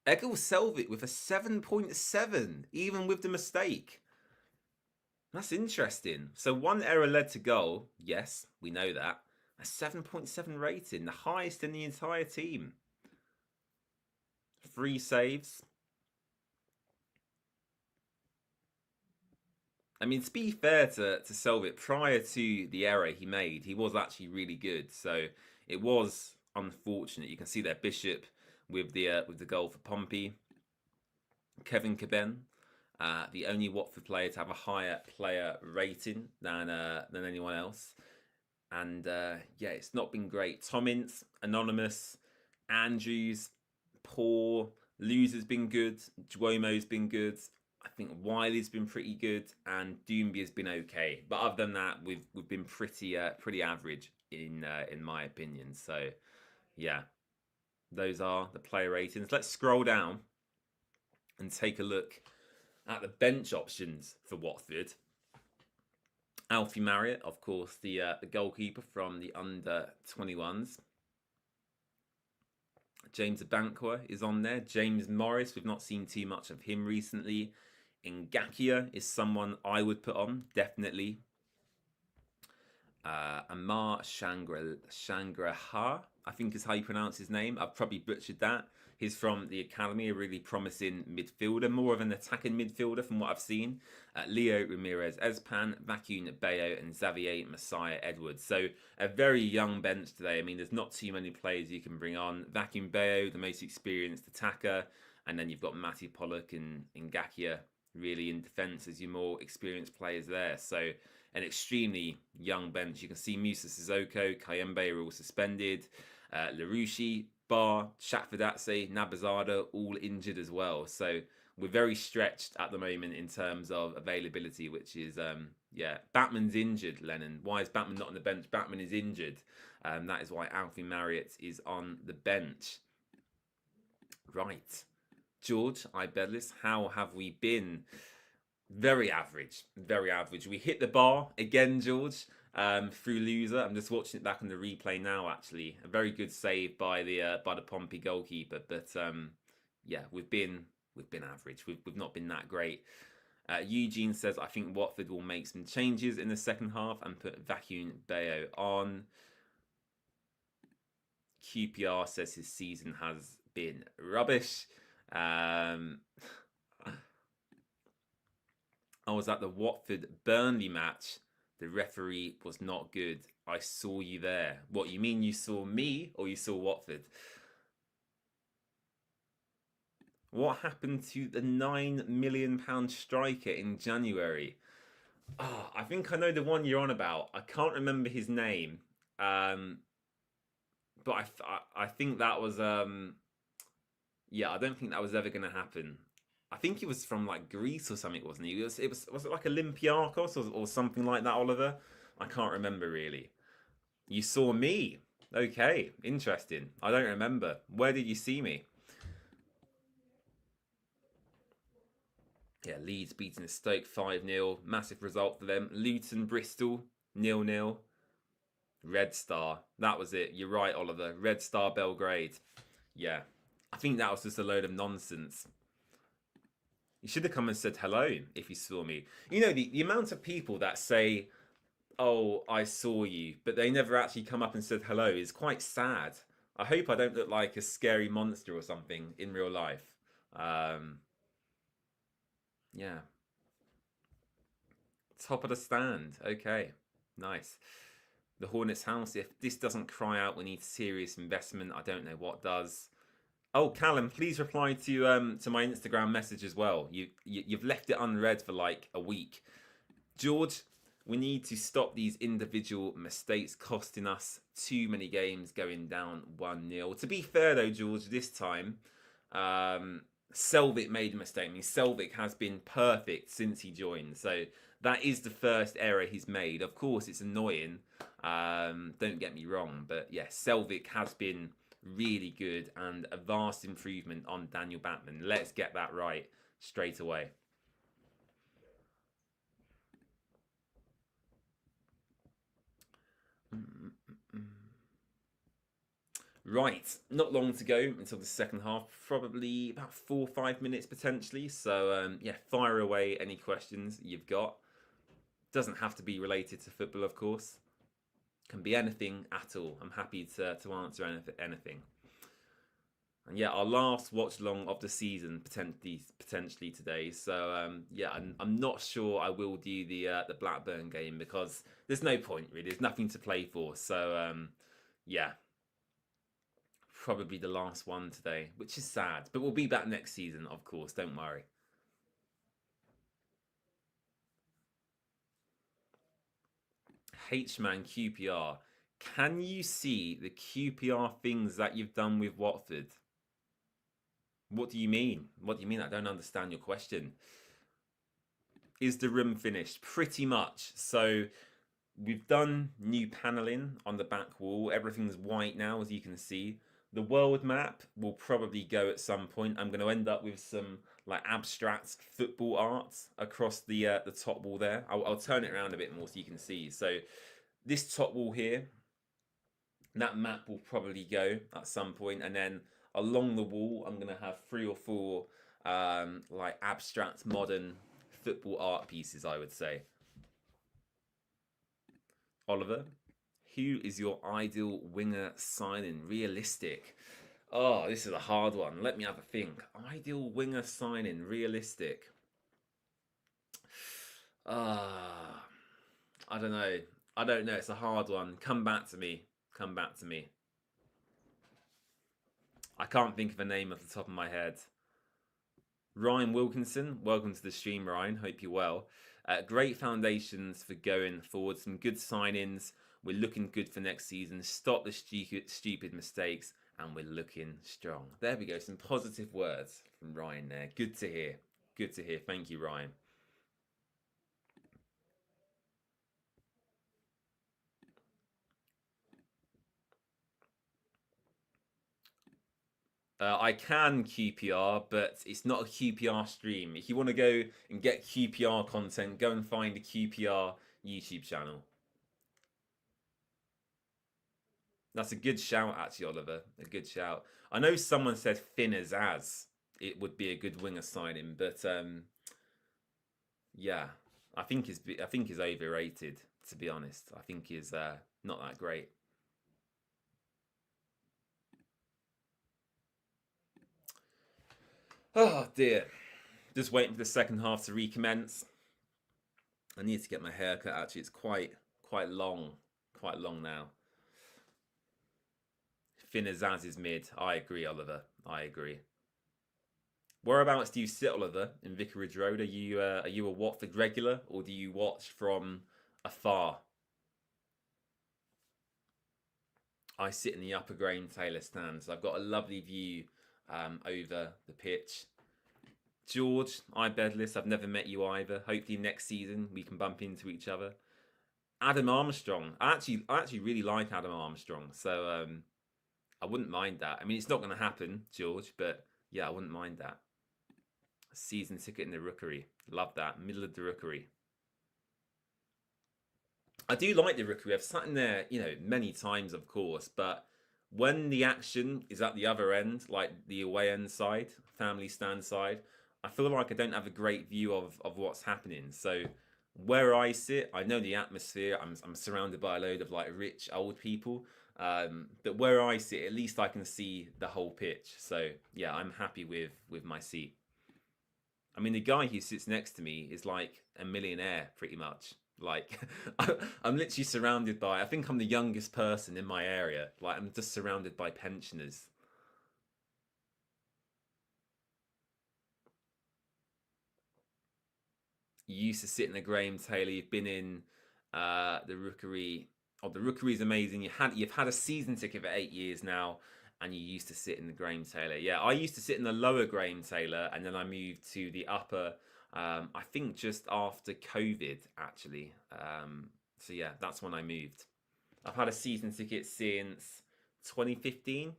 Egil Selvik with a 7.7, even with the mistake. That's interesting. So 1 error led to goal. Yes, we know that. A 7.7 rating, the highest in the entire team. 3 saves. I mean, to be fair to Selvik, prior to the error he made, he was actually really good. So it was unfortunate. You can see there Bishop with the goal for Pompey. Kevin Caben, the only Watford player to have a higher player rating than anyone else. And yeah, it's not been great. Tom Ince, Anonymous, Andrews, poor. Loser's been good. Duomo's been good. I think Wiley's been pretty good, and Doomby's been okay. But other than that, we've been pretty average in my opinion. So yeah, those are the player ratings. Let's scroll down and take a look at the bench options for Watford. Alfie Marriott, of course, the goalkeeper from the under-21s. James Abankwah is on there. James Morris, we've not seen too much of him recently. Ngakia is someone I would put on, definitely. Amar Shangraha, I think is how you pronounce his name. I've probably butchered that. He's from the academy, a really promising midfielder, more of an attacking midfielder from what I've seen. Leo Ramirez Espan, Vacuum Bayo, and Xavier Messiah Edwards. So a very young bench today. I mean, there's not too many players you can bring on. Vacuum Bayo, the most experienced attacker, and then you've got Matty Pollock and Ngakia really in defence as your more experienced players there. So an extremely young bench. You can see Musa Sissoko, Kayembe are all suspended. Larouche, Barr, Shakfadadze, Nabazada, all injured as well. So we're very stretched at the moment in terms of availability, which is, yeah, Batman's injured, Lennon. Why is Batman not on the bench? Batman is injured. That is why Alfie Marriott is on the bench. Right. George Ibelis, how have we been? Very average. We hit the bar again, George, through Loser. I'm just watching it back on the replay now. Actually, a very good save by the Pompey goalkeeper. But yeah, we've been average. We've not been that great. Eugene says I think Watford will make some changes in the second half and put Vacuum Bayo on. QPR says his season has been rubbish. I was at the Watford-Burnley match. The referee was not good. I saw you there. What, you mean you saw me or you saw Watford? What happened to the £9 million striker in January? Oh, I think I know the one you're on about. I can't remember his name. But I think that was... yeah, I don't think that was ever going to happen. I think he was from like Greece or something, wasn't he? Was it like Olympiakos or something like that, Oliver? I can't remember really. You saw me. Okay, interesting. I don't remember. Where did you see me? Yeah, Leeds beating Stoke 5-0. Massive result for them. Luton, Bristol 0-0. Red Star. That was it. You're right, Oliver. Red Star Belgrade. Yeah. I think that was just a load of nonsense. You should have come and said hello if you saw me. You know, the amount of people that say, oh, I saw you, but they never actually come up and said hello is quite sad. I hope I don't look like a scary monster or something in real life. Yeah. Top of the stand. Okay. Nice. The Hornets house. If this doesn't cry out, we need serious investment. I don't know what does. Oh, Callum, please reply to my Instagram message as well. You've left it unread for like a week. George, we need to stop these individual mistakes costing us too many games going down 1-0. To be fair though, George, this time Selvik made a mistake. I mean, Selvik has been perfect since he joined, so that is the first error he's made. Of course, it's annoying. Don't get me wrong, but yes, Selvik has been really good and a vast improvement on Daniel Batman. Let's get that right straight away. Right, not long to go until the second half. Probably about 4 or 5 minutes potentially. So yeah, fire away any questions you've got. Doesn't have to be related to football, of course. Can be anything at all. I'm happy to answer anything. And yeah, our last watch along of the season potentially today. So yeah, I'm not sure I will do the Blackburn game because there's no point really. There's nothing to play for. So yeah, probably the last one today, which is sad. But we'll be back next season, of course. Don't worry. H-Man QPR. Can you see the QPR things that you've done with Watford? What do you mean? What do you mean? I don't understand your question. Is the room finished? Pretty much. So we've done new paneling on the back wall. Everything's white now, as you can see. The world map will probably go at some point. I'm going to end up with some like abstract football art across the top wall there. I'll turn it around a bit more so you can see. So this top wall here, that map will probably go at some point, and then along the wall, I'm going to have 3 or 4 like abstract modern football art pieces, I would say. Oliver, who is your ideal winger signing? Realistic. Oh, this is a hard one. Let me have a think. Ideal winger signing, realistic. Ah, I don't know. I don't know. It's a hard one. Come back to me. Come back to me. I can't think of a name off the top of my head. Ryan Wilkinson, welcome to the stream, Ryan. Hope you're well. Great foundations for going forward. Some good signings. We're looking good for next season. Stop the stupid mistakes, and we're looking strong. There we go. Some positive words from Ryan there. Good to hear. Good to hear. Thank you, Ryan. I can QPR, but it's not a QPR stream. If you want to go and get QPR content, go and find a QPR YouTube channel. That's a good shout, actually, Oliver. A good shout. I know someone said Finn as it would be a good winger signing, but yeah, I think he's overrated. To be honest, I think he's not that great. Oh dear. Just waiting for the second half to recommence. I need to get my hair cut. Actually, it's quite long now. Finn Azaz is mid. I agree, Oliver. I agree. Whereabouts do you sit, Oliver, in Vicarage Road? Are you a Watford regular, or do you watch from afar? I sit in the upper Graham Taylor stand, so I've got a lovely view over the pitch. George, I bedless. I've never met you either. Hopefully next season we can bump into each other. Adam Armstrong. I actually really like Adam Armstrong, so I wouldn't mind that. I mean, it's not going to happen, George, but yeah, I wouldn't mind that. Season ticket in the Rookery. Love that. Middle of the Rookery. I do like the Rookery. I've sat in there, many times, of course, but when the action is at the other end, like the away end side, family stand side, I feel like I don't have a great view of what's happening. So where I sit, I know the atmosphere. I'm surrounded by a load of like rich old people. But where I sit, at least I can see the whole pitch. So yeah, I'm happy with my seat. I mean, the guy who sits next to me is like a millionaire, pretty much. Like, I'm literally surrounded by. I think I'm the youngest person in my area. Like, I'm just surrounded by pensioners. You used to sit in the Graham Taylor. You've been in the Rookery. Oh, the Rookery is amazing. You've had a season ticket for 8 years now, and you used to sit in the Graham Taylor. Yeah, I used to sit in the lower Graham Taylor, and then I moved to the upper. I think just after COVID, actually. So yeah, that's when I moved. I've had a season ticket since 2015.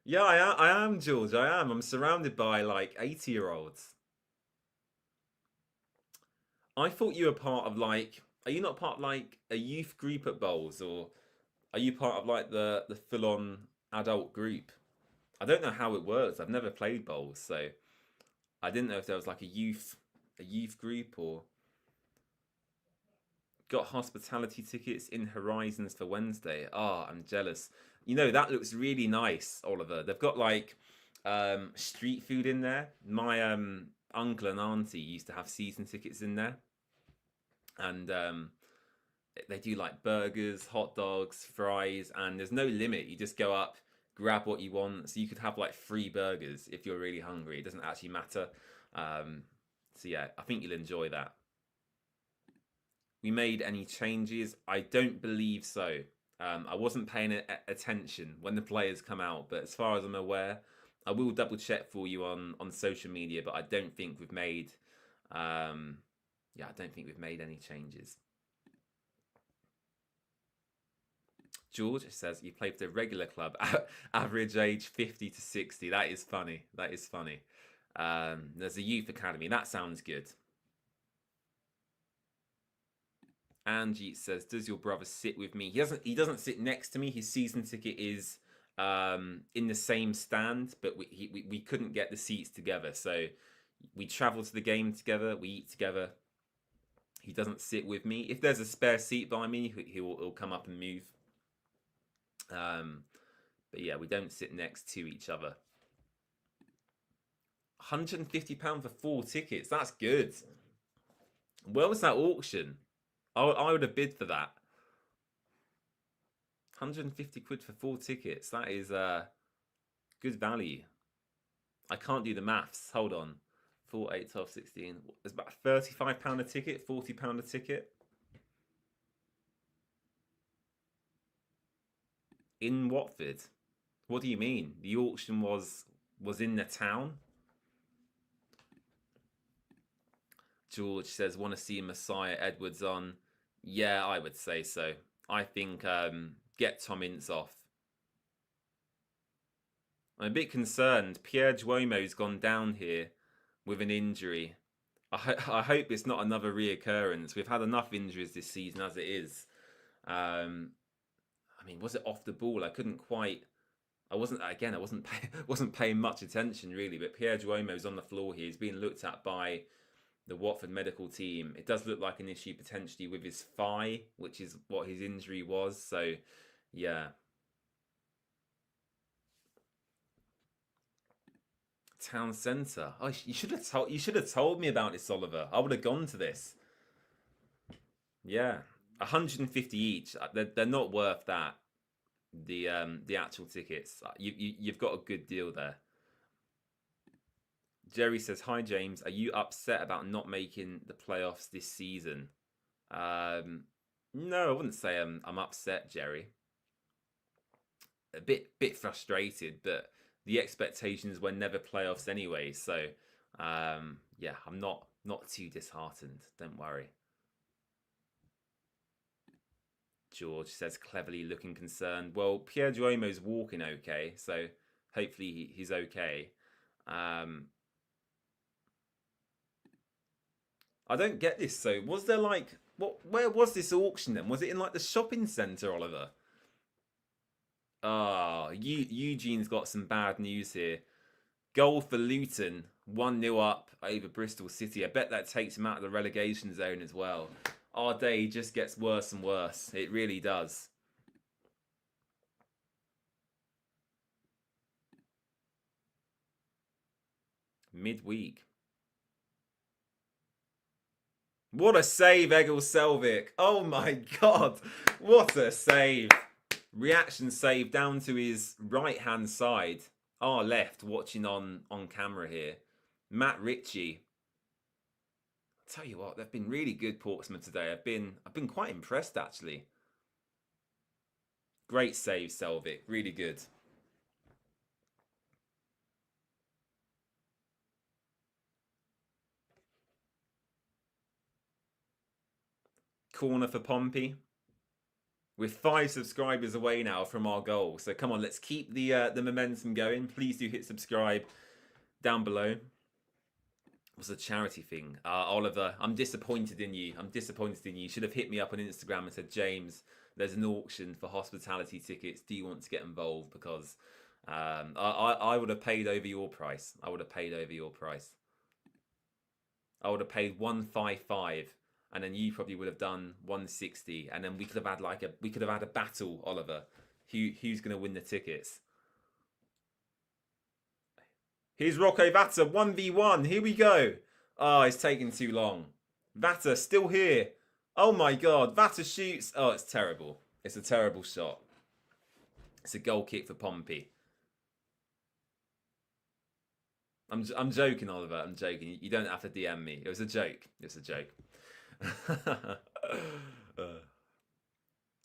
Yeah, I am, George. I am. I'm surrounded by like 80-year-olds. I thought you were part of like. Are you not part of like a youth group at Bowls, or are you part of like the full-on adult group? I don't know how it works. I've never played Bowls, so I didn't know if there was like a youth group or got hospitality tickets in Horizons for Wednesday. Ah, I'm jealous. You know, that looks really nice, Oliver. They've got like street food in there. My uncle and auntie used to have season tickets in there. And they do like burgers, hot dogs, fries, and there's no limit. You just go up, grab what you want. So you could have like 3 burgers if you're really hungry. It doesn't actually matter. So yeah, I think you'll enjoy that. We made any changes? I don't believe so. I wasn't paying attention when the players come out, but as far as I'm aware, I will double check for you on social media. But I don't think we've made, yeah, I don't think we've made any changes. George says you played for the regular club, average age 50 to 60. That is funny. That is funny. There's a youth academy. That sounds good. Angie says, "Does your brother sit with me?" He doesn't sit next to me. His season ticket is in the same stand, but we couldn't get the seats together. So we travel to the game together. We eat together. He doesn't sit with me. If there's a spare seat by me, he'll come up and move. But yeah, we don't sit next to each other. £150 for 4 tickets. That's good. Where was that auction? I would have bid for that. 150 quid for 4 tickets. That is good value. I can't do the maths. Hold on. 4, 8, 12, 16. It's about £35 a ticket, £40 a ticket. In Watford? What do you mean? The auction was in the town? George says, want to see Messiah Edwards on? Yeah, I would say so. I think get Tom Ince off. I'm a bit concerned. Pierre Duomo's gone down here with an injury. I hope it's not another reoccurrence. We've had enough injuries this season as it is. I mean, was it off the ball? I couldn't quite. I wasn't wasn't paying much attention really. But Pierre Duomo's on the floor here. He's being looked at by the Watford medical team. It does look like an issue potentially with his thigh, which is what his injury was. So, yeah. Town centre. Oh, you should have told me about this, Oliver. I would have gone to this. Yeah, 150 each. They're not worth that. The actual tickets. You've got a good deal there. Jerry says, "Hi James, are you upset about not making the playoffs this season?" No, I wouldn't say I'm upset, Jerry. A bit frustrated, but the expectations were never playoffs anyway. So, yeah, I'm not too disheartened. Don't worry. George says, cleverly looking concerned. Well, Pierre Duomo's walking okay, so hopefully he's okay. I don't get this. So, was there like what? Where was this auction then? Was it in like the shopping centre, Oliver? Ah, Eugene's got some bad news here. Goal for Luton, 1-0 up over Bristol City. I bet that takes him out of the relegation zone as well. Our day just gets worse and worse. It really does. Midweek. What a save, Egil Selvik. Oh my God. What a save. Reaction save down to his right-hand side. our left, watching on camera here, Matt Ritchie. I'll tell you what, they've been really good, Portsmouth, today. I've been quite impressed, actually. Great save, Selvik. Really good. Corner for Pompey. We're 5 subscribers away now from our goal. So come on, let's keep the momentum going. Please do hit subscribe down below. Was a charity thing. Oliver, I'm disappointed in you. I'm disappointed in you. You should have hit me up on Instagram and said, James, there's an auction for hospitality tickets. Do you want to get involved? Because I would have paid over your price. I would have paid over your price. I would have paid 155, and then you probably would have done 160, and then we could have had a battle, Oliver. Who's going to win the tickets? Here's Rocco Vata, 1v1. Here we go. Oh, it's taking too long. Vata still here. Oh my god, Vata shoots. Oh, it's terrible. It's a terrible shot. It's a goal kick for Pompey. I'm joking, Oliver. I'm joking. You don't have to DM me. It was a joke. It was a joke.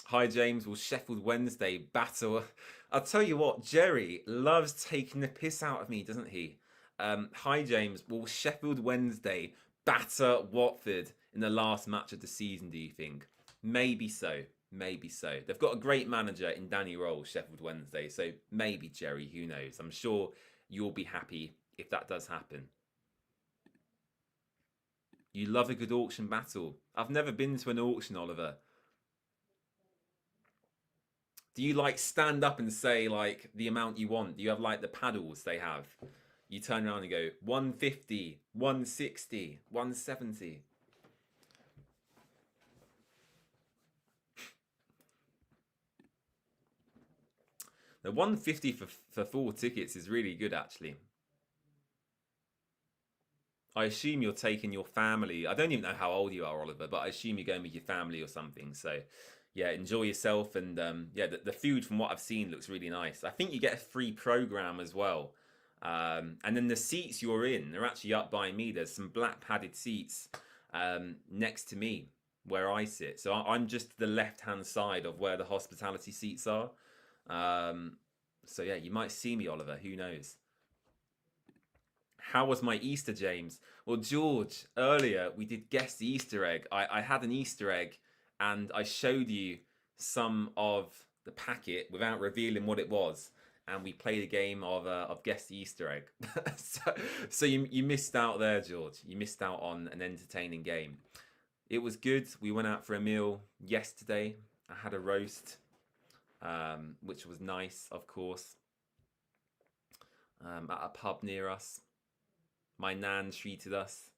Hi, James. Will Sheffield Wednesday battle? I'll tell you what, Jerry loves taking the piss out of me, doesn't he? Hi, James. Will Sheffield Wednesday batter Watford in the last match of the season, do you think? Maybe so. Maybe so. They've got a great manager in Danny Roll, Sheffield Wednesday. So maybe, Jerry. Who knows? I'm sure you'll be happy if that does happen. You love a good auction battle. I've never been to an auction, Oliver. Do you like stand up and say like the amount you want? Do you have like the paddles they have? You turn around and go 150, 160, 170. The 150 for 4 tickets is really good, actually. I assume you're taking your family. I don't even know how old you are, Oliver, but I assume you're going with your family or something. So, yeah, enjoy yourself. And yeah, the food, from what I've seen, looks really nice. I think you get a free program as well. And then the seats you're in, they're actually up by me. There's some black padded seats next to me where I sit. So I'm just the left-hand side of where the hospitality seats are. So, yeah, you might see me, Oliver. Who knows? How was my Easter, James? Well, George, earlier we did guess the Easter egg. I had an Easter egg and I showed you some of the packet without revealing what it was. And we played a game of guess the Easter egg. so you missed out there, George. You missed out on an entertaining game. It was good. We went out for a meal yesterday. I had a roast, which was nice, of course, at a pub near us. My nan treated us,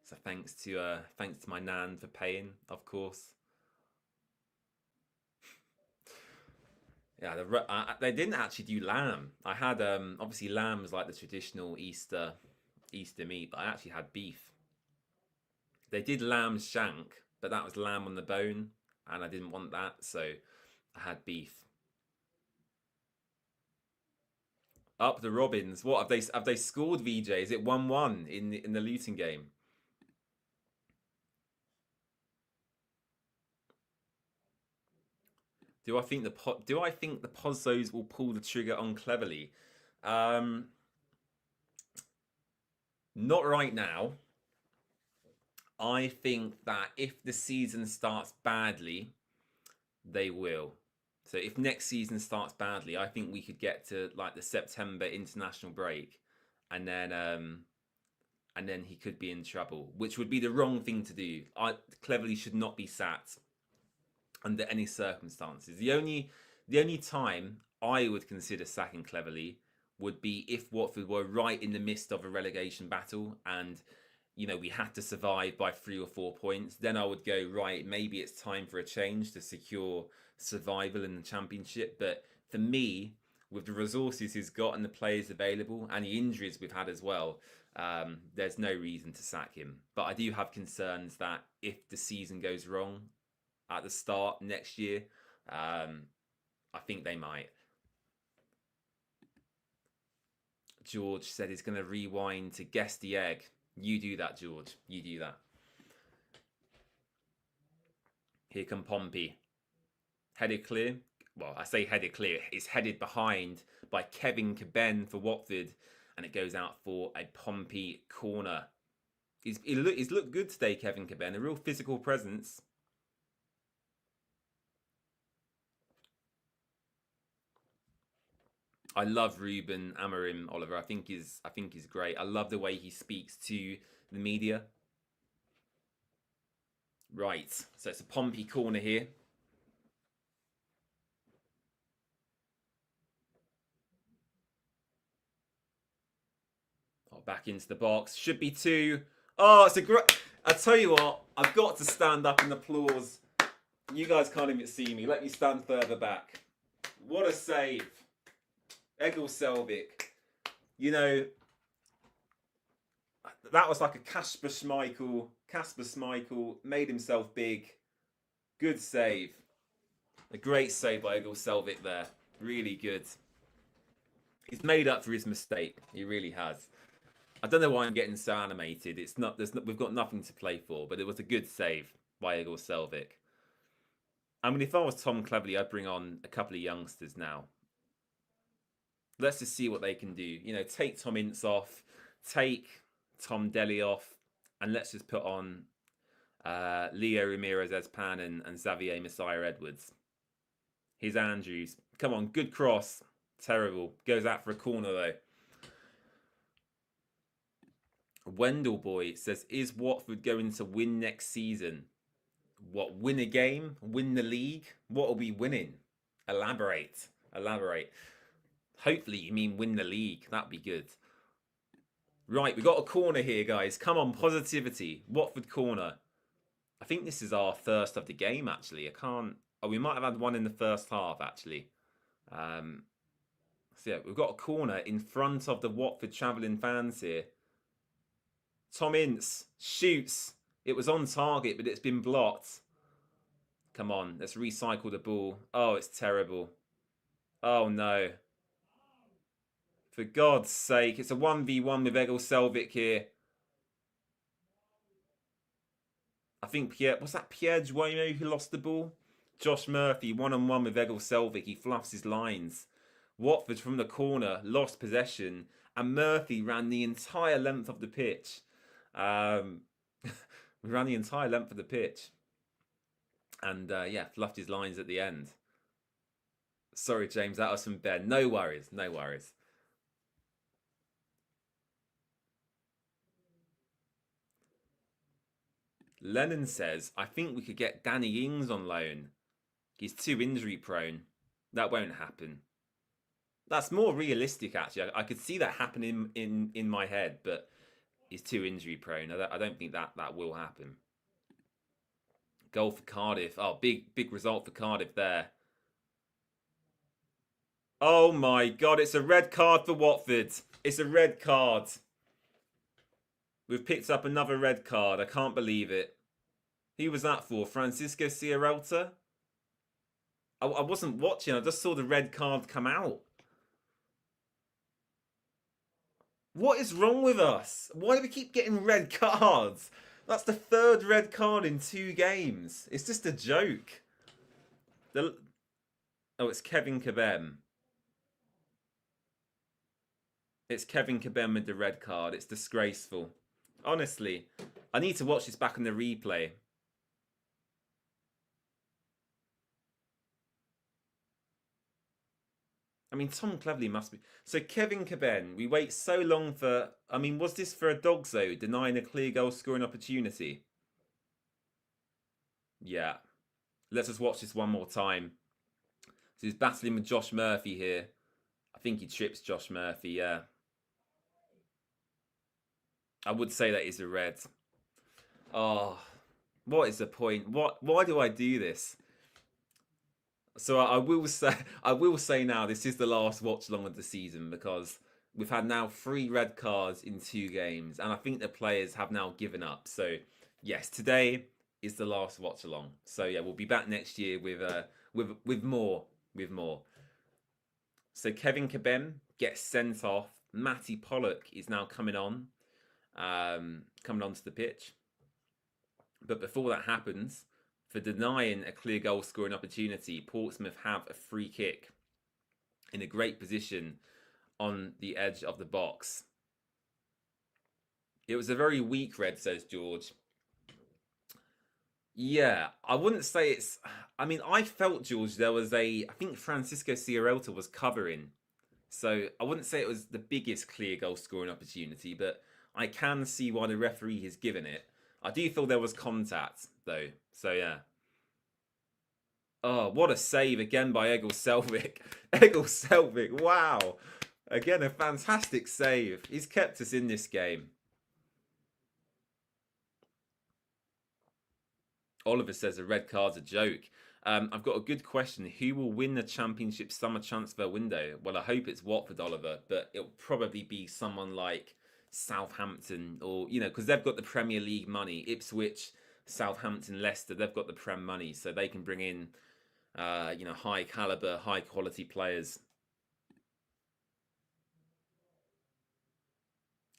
so thanks to my nan for paying, of course. Yeah, they didn't actually do lamb. I had obviously lamb is like the traditional Easter meat, but I actually had beef. They did lamb shank, but that was lamb on the bone, and I didn't want that, so I had beef. Up the Robins. What have they scored, VJ? Is it 1-1 in the Luton game? Do I think the Pozzos will pull the trigger on Cleverly? Not right now. I think that if the season starts badly, they will. So if next season starts badly, I think we could get to like the September international break, and then he could be in trouble, which would be the wrong thing to do. Cleverly should not be sat under any circumstances. The only time I would consider sacking Cleverly would be if Watford were right in the midst of a relegation battle and we had to survive by 3 or 4 points. Then I would go, right, maybe it's time for a change to secure survival in the Championship. But for me, with the resources he's got and the players available and the injuries we've had as well, there's no reason to sack him. But I do have concerns that if the season goes wrong at the start next year, I think they might. George said he's going to rewind to guess the egg. You do that, George. You do that. Here come Pompey. Headed clear. Well, I say headed clear. It's headed behind by Kevin Caben for Watford. And it goes out for a Pompey corner. He's looked good today, Kevin Caben. A real physical presence. I love Ruben Amorim, Oliver. I think he's great. I love the way he speaks to the media. Right, so it's a Pompey corner here. Oh, back into the box. Should be 2. Oh, it's a great... I tell you what, I've got to stand up and applause. You guys can't even see me. Let me stand further back. What a save. Egil Selvik. You know, that was like a Kasper Schmeichel. Kasper Schmeichel made himself big. Good save. A great save by Egil Selvik there. Really good. He's made up for his mistake. He really has. I don't know why I'm getting so animated. It's not. We've got nothing to play for, but it was a good save by Egil Selvik. I mean, if I was Tom Cleverley, I'd bring on a couple of youngsters now. Let's just see what they can do. You know, take Tom Ince off, take Tom Dele off, and let's just put on Leo Ramirez-Ezpan and Xavier Messiah Edwards. Here's Andrews. Come on, good cross. Terrible. Goes out for a corner, though. Wendell Boy says, is Watford going to win next season? What, win a game? Win the league? What are we winning? Elaborate. Elaborate. Hopefully you mean win the league. That'd be good. Right, we got a corner here, guys. Come on, positivity. Watford corner. I think this is our first of the game, actually. I can't... Oh, we might have had one in the first half, actually. So, yeah, we've got a corner in front of the Watford travelling fans here. Tom Ince shoots. It was on target, but it's been blocked. Come on, let's recycle the ball. Oh, it's terrible. Oh, no. For God's sake, it's a 1v1 with Egil Selvik here. I think was that Pierre Duomo who lost the ball? Josh Murphy, one-on-one with Egil Selvik. He fluffs his lines. Watford from the corner, lost possession. And Murphy ran the entire length of the pitch. We ran the entire length of the pitch. And, yeah, fluffed his lines at the end. Sorry, James, that was from Ben. No worries, no worries. Lennon says, I think we could get Danny Ings on loan. He's too injury prone. That won't happen. That's more realistic, actually. I could see that happening in my head, but he's too injury prone. I don't think that will happen. Goal for Cardiff. Oh, big result for Cardiff there. Oh my God, it's a red card for Watford. It's a red card. We've picked up another red card. I can't believe it. Who was that for? Francisco Sierralta? I wasn't watching. I just saw the red card come out. What is wrong with us? Why do we keep getting red cards? That's the 3rd red card in 2 games. It's just a joke. Oh, it's Kevin Caben. It's Kevin Caben with the red card. It's disgraceful. Honestly, I need to watch this back on the replay. I mean, Tom Cleverley must be... So, Kevin Caben, we wait so long for... I mean, was this for a dog zone, denying a clear goal scoring opportunity? Yeah. Let's just watch this one more time. So, he's battling with Josh Murphy here. I think he trips Josh Murphy, yeah. I would say that is a red. Oh, what is the point? Why do I do this? So I will say now, this is the last watch along of the season, because we've had now 3 red cards in 2 games, and I think the players have now given up. So yes, today is the last watch along. So yeah, we'll be back next year with more. So Kevin Caben gets sent off Matty Pollock is now coming onto the pitch. But before that happens, for denying a clear goal scoring opportunity, Portsmouth have a free kick in a great position on the edge of the box. It was a very weak red, says George. Yeah, I wouldn't say it's... I mean, I felt, George, there was I think Francisco Sierralta was covering. So I wouldn't say it was the biggest clear goal scoring opportunity, but I can see why the referee has given it. I do feel there was contact, though. So, yeah. Oh, what a save again by Egil Selvik. Egil Selvik, wow. Again, a fantastic save. He's kept us in this game. Oliver says a red card's a joke. I've got a good question. Who will win the Championship summer transfer window? Well, I hope it's Watford, Oliver, but it'll probably be someone like Southampton or, because they've got the Premier League money. Ipswich, Southampton, Leicester, they've got the Prem money, so they can bring in, high caliber, high quality players.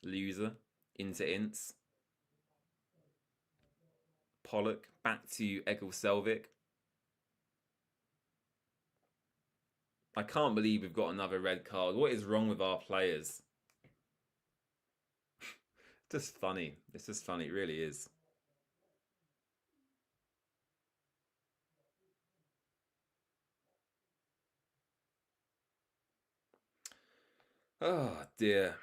Loser into Ince. Pollock back to Egil Selvik. I can't believe we've got another red card. What is wrong with our players? Just funny. It's just funny. It really is. Oh, dear.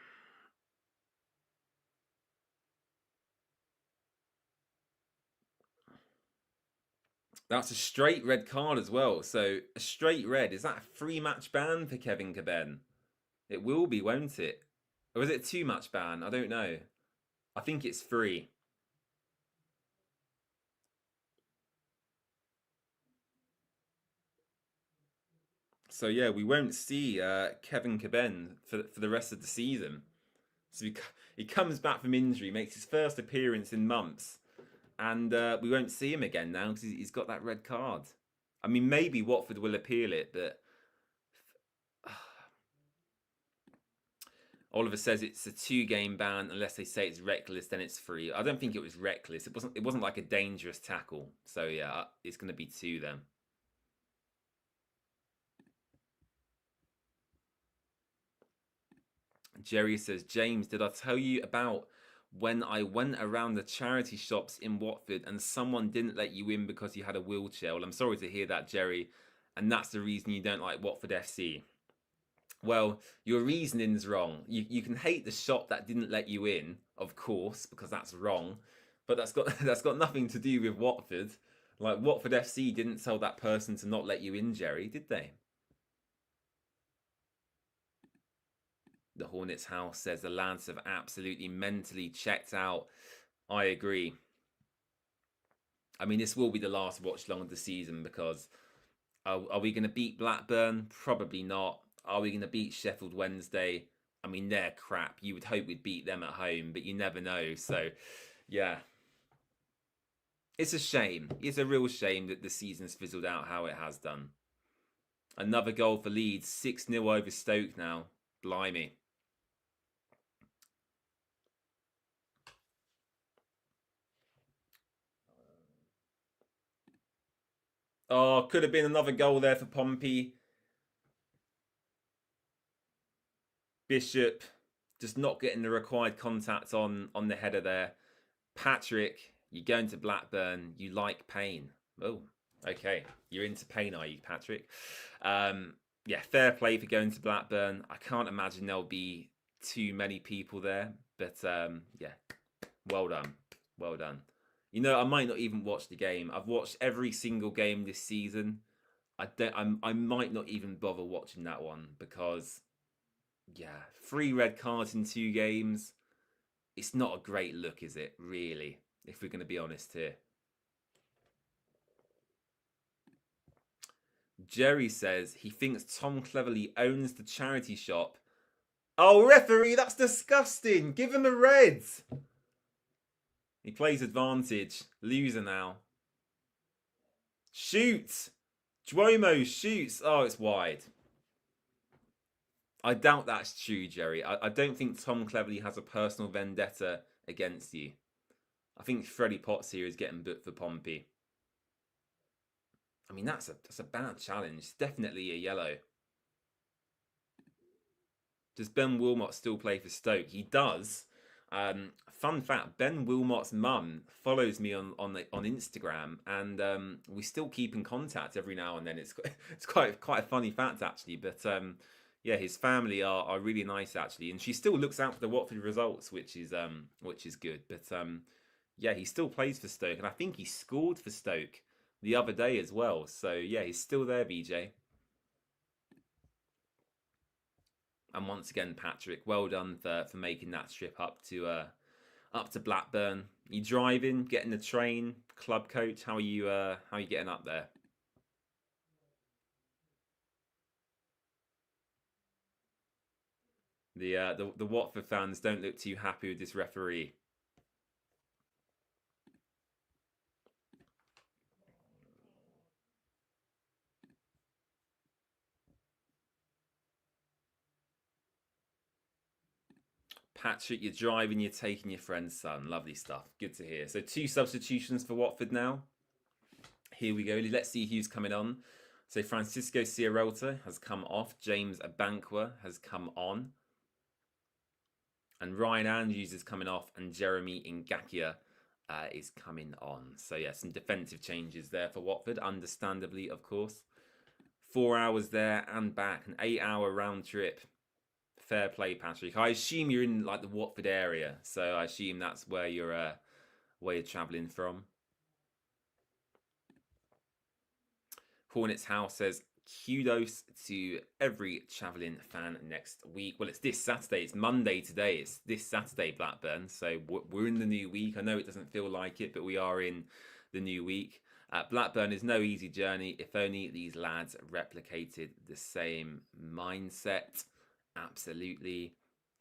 That's a straight red card as well. So, a straight red. Is that a 3-match ban for Kevin Caben? It will be, won't it? Or is it a 2-match ban? I don't know. I think it's 3. So, yeah, we won't see Kevin Caben for the rest of the season. So, he comes back from injury, makes his first appearance in months. And we won't see him again now because he's got that red card. I mean, maybe Watford will appeal it, but Oliver says it's a 2-game ban unless they say it's reckless, then it's 3. I don't think it was reckless. It wasn't like a dangerous tackle. So yeah, it's going to be 2 then. Jerry says, James, did I tell you about when I went around the charity shops in Watford and someone didn't let you in because you had a wheelchair? Well, I'm sorry to hear that, Jerry. And that's the reason you don't like Watford FC. Well, your reasoning's wrong. You can hate the shop that didn't let you in, of course, because that's wrong. But that's got nothing to do with Watford. Like, Watford FC didn't tell that person to not let you in, Jerry, did they? The Hornets house says the lads have absolutely mentally checked out. I agree. I mean, this will be the last watch long of the season because are we going to beat Blackburn? Probably not. Are we going to beat Sheffield Wednesday? I mean, they're crap. You would hope we'd beat them at home, but you never know. So, yeah. It's a shame. It's a real shame that the season's fizzled out how it has done. Another goal for Leeds. 6-0 over Stoke now. Blimey. Oh, could have been another goal there for Pompey. Bishop just not getting the required contact on the header there. Patrick, you're going to Blackburn. You like pain. Oh, okay. You're into pain, are you, Patrick? Yeah, fair play for going to Blackburn. I can't imagine there'll be too many people there. But yeah, well done. Well done. I might not even watch the game. I've watched every single game this season. I might not even bother watching that one because, yeah, 3 red cards in 2 games. It's not a great look, is it? Really, if we're going to be honest here. Jerry says he thinks Tom Cleverley owns the charity shop. Oh, referee, that's disgusting. Give him a red. He plays advantage. Loser now. Shoot. Duomo shoots. Oh, it's wide. I doubt that's true, Jerry. I don't think Tom Cleverley has a personal vendetta against you. I think Freddie Potts here is getting booked for Pompey. I mean, that's a bad challenge. Definitely a yellow. Does Ben Wilmot still play for Stoke? He does. Fun fact: Ben Wilmot's mum follows me on Instagram, and we still keep in contact every now and then. It's quite a funny fact actually, but yeah, his family are really nice actually, and she still looks out for the Watford results, which is good. But yeah, he still plays for Stoke, and I think he scored for Stoke the other day as well. So yeah, he's still there, BJ. And once again, Patrick, well done for making that trip up to Blackburn. You driving, getting the train, club coach? How are you getting up there? The Watford fans don't look too happy with this referee. Patrick, you're driving, you're taking your friend's son. Lovely stuff. Good to hear. So two substitutions for Watford now. Here we go. Let's see who's coming on. So Francisco Sierralta has come off. James Abankwa has come on. And Ryan Andrews is coming off. And Jeremy Ngakia is coming on. So yeah, some defensive changes there for Watford. Understandably, of course. 4 hours there and back. An 8 hour round trip. Fair play, Patrick. I assume you're in like the Watford area. So I assume that's where you're travelling from. Hornets House says, kudos to every travelling fan next week. Well, it's this Saturday. It's Monday today. It's this Saturday, Blackburn. So we're in the new week. I know it doesn't feel like it, but we are in the new week. Blackburn is no easy journey. If only these lads replicated the same mindset. Absolutely.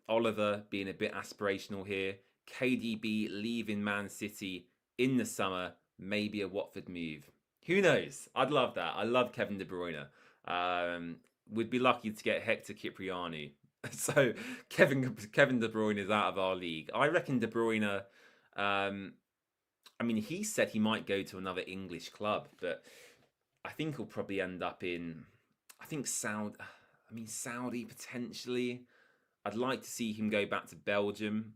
Oliver being a bit aspirational here. KDB leaving Man City in the summer. Maybe a Watford move. Who knows? I'd love that. I love Kevin De Bruyne. We'd be lucky to get Hector Cipriani. So Kevin De Bruyne is out of our league. I reckon De Bruyne. I mean, he said he might go to another English club, but I think he'll probably end up in. I think Saudi. I mean, Saudi potentially. I'd like to see him go back to Belgium,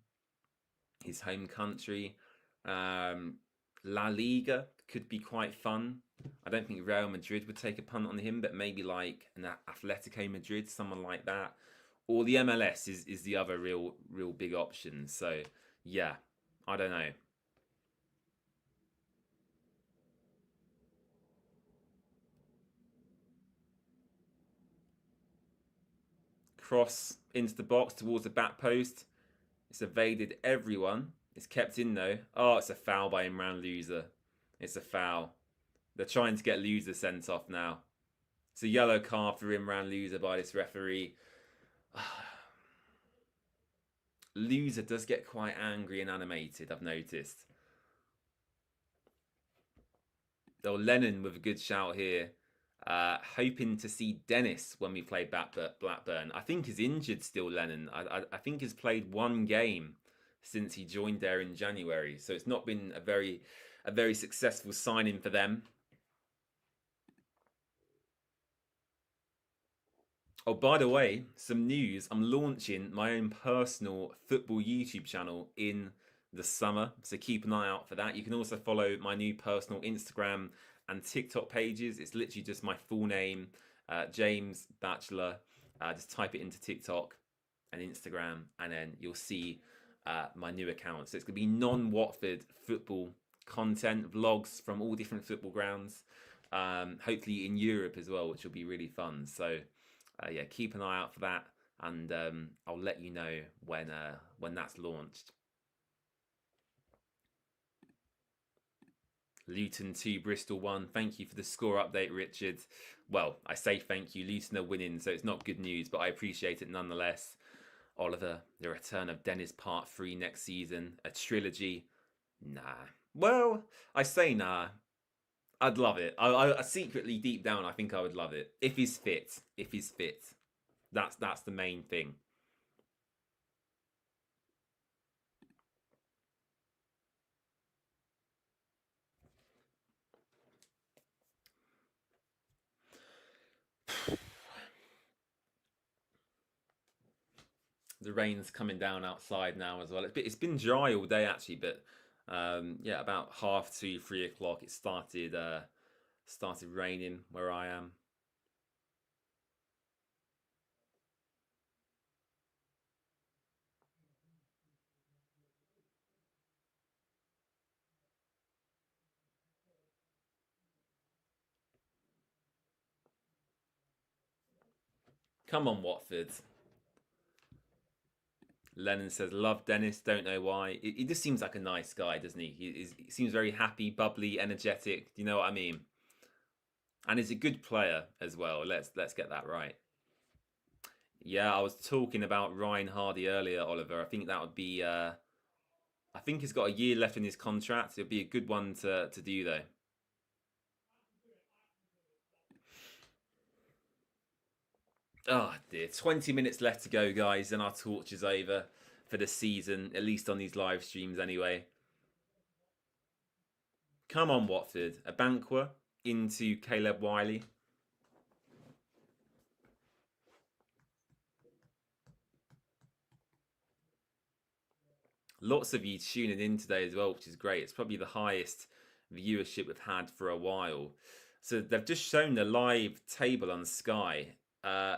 his home country. La Liga could be quite fun. I don't think Real Madrid would take a punt on him, but maybe like an Atletico Madrid, someone like that. Or the MLS is the other real big option. So yeah, I don't know. Cross into the box towards the back post. It's evaded everyone. It's kept in though. Oh, it's a foul by Imran Loser. It's a foul. They're trying to get Loser sent off now. It's a yellow card for Imran Loser by this referee. Loser does get quite angry and animated, I've noticed. Oh, Lennon with a good shout here. Hoping to see Dennis when we play Blackburn. I think he's injured still, Lennon. I think he's played one game since he joined there in January. So it's not been a very successful signing for them. Oh, by the way, some news. I'm launching my own personal football YouTube channel in the summer. So keep an eye out for that. You can also follow my new personal Instagram and TikTok pages. It's literally just my full name, James Bachelor. Just type it into TikTok and Instagram, and then you'll see my new account. So it's going to be non-Watford football content, vlogs from all different football grounds, hopefully in Europe as well, which will be really fun. So yeah, keep an eye out for that, and I'll let you know when that's launched. Luton 2, Bristol 1. Thank you for the score update, Richard. Well, I say thank you. Luton are winning, so it's not good news, but I appreciate it nonetheless. Oliver, the return of Dennis Part 3 next season. A trilogy. Nah. Well, I say nah. I'd love it. I secretly, deep down, I think I would love it. If he's fit. If he's fit. That's the main thing. The rain's coming down outside now as well. It's been dry all day actually, but yeah, about 2:30, 3 o'clock, it started raining where I am. Come on, Watford. Lennon says, "Love Dennis. Don't know why. He just seems like a nice guy, doesn't he? He seems very happy, bubbly, energetic. Do you know what I mean? And he's a good player as well. Let's get that right. Yeah, I was talking about Ryan Hardy earlier, Oliver. I think that would be. I think he's got a year left in his contract. It'll be a good one to do though. Oh dear, 20 minutes left to go, guys, and our torch is over for the season, at least on these live streams anyway. Come on, Watford. A Banquer into Caleb Wiley. Lots of you tuning in today as well, which is great. It's probably the highest viewership we've had for a while. So they've just shown the live table on Sky.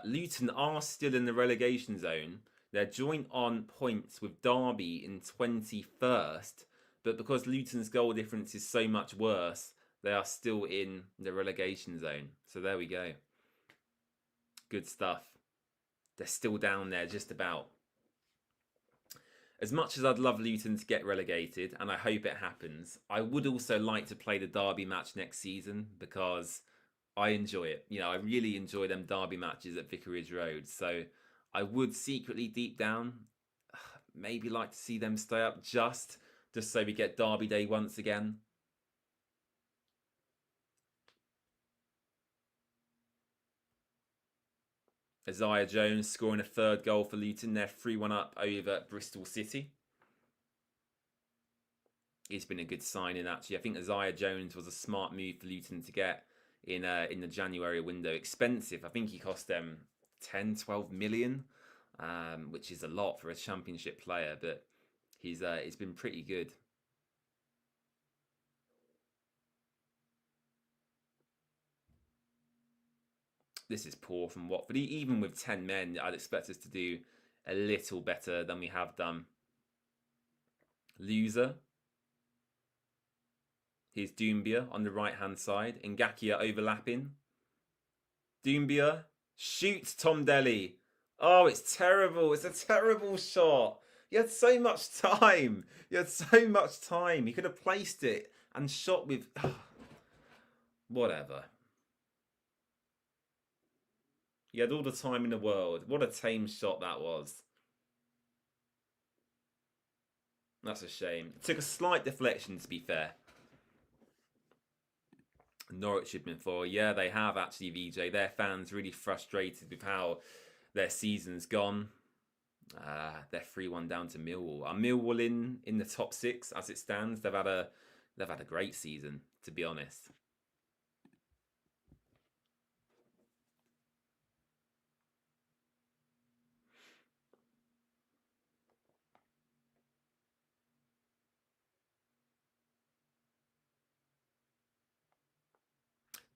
Luton are still in the relegation zone. They're joint on points with Derby in 21st, but because Luton's goal difference is so much worse, they are still in the relegation zone. So there we go. Good stuff. They're still down there just about. As much as I'd love Luton to get relegated, and I hope it happens, I would also like to play the Derby match next season because I enjoy it. You know, I really enjoy them Derby matches at Vicarage Road. So I would secretly, deep down, maybe like to see them stay up just so we get Derby Day once again. Isaiah Jones scoring a third goal for Luton. They're 3-1 up over Bristol City. It's been a good signing, actually. I think Isaiah Jones was a smart move for Luton to get in the January window. Expensive. I think he cost them 10, 12 million, which is a lot for a championship player, but he's been pretty good. This is poor from Watford. Even with 10 men, I'd expect us to do a little better than we have done. Loser. Here's Doumbia on the right-hand side. Ngakia overlapping. Doumbia shoots Tom Delly. Oh, it's terrible. It's a terrible shot. He had so much time. He had so much time. He could have placed it and shot with... Whatever. He had all the time in the world. What a tame shot that was. That's a shame. It took a slight deflection, to be fair. Norwich have been for. Yeah, they have actually, VJ. Their fans really frustrated with how their season's gone. They're 3-1 down to Millwall. Are Millwall in the top 6 as it stands? They've had a great season, to be honest.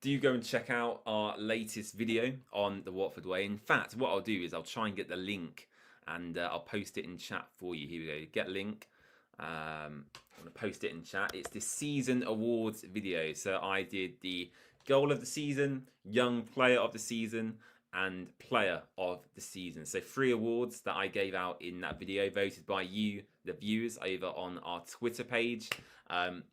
Do go and check out our latest video on the Watford Way. In fact, what I'll do is I'll try and get the link and I'll post it in chat for you. Here we go. Get link. I'm going to post it in chat. It's the season awards video. So I did the goal of the season, young player of the season, and player of the season. So 3 awards that I gave out in that video, voted by you, the viewers, over on our Twitter page.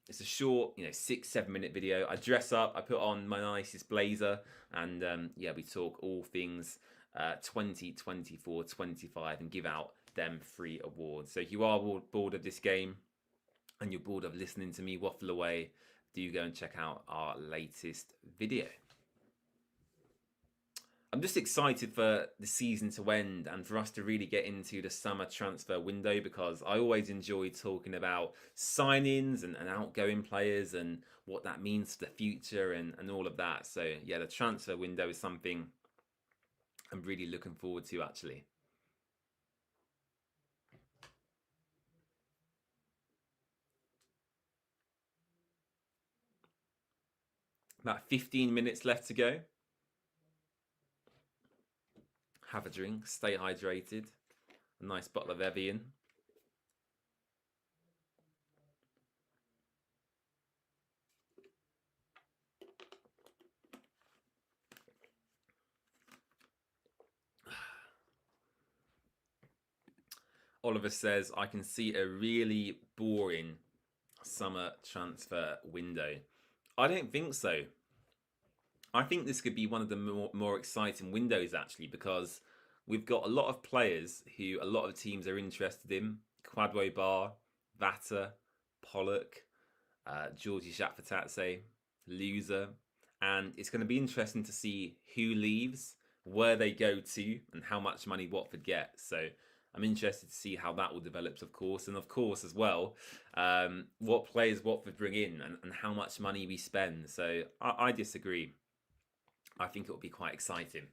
It's a short, 6-7 minute video. I dress up, I put on my nicest blazer, and yeah, we talk all things 2024-25 and give out them 3 awards. So if you are bored of this game and you're bored of listening to me waffle away, do go and check out our latest video. I'm just excited for the season to end and for us to really get into the summer transfer window, because I always enjoy talking about signings and outgoing players and what that means for the future and all of that. So yeah, the transfer window is something I'm really looking forward to, actually. About 15 minutes left to go. Have a drink, stay hydrated. A nice bottle of Evian. Oliver says, I can see a really boring summer transfer window. I don't think so. I think this could be one of the more exciting windows, actually, because we've got a lot of players who a lot of teams are interested in. Kwadwo Bar, Vata, Pollock, Georgie Shakfatatse, Loser. And it's going to be interesting to see who leaves, where they go to, and how much money Watford get. So I'm interested to see how that will develop, of course. And of course, as well, what players Watford bring in and how much money we spend. So I disagree. I think it will be quite exciting.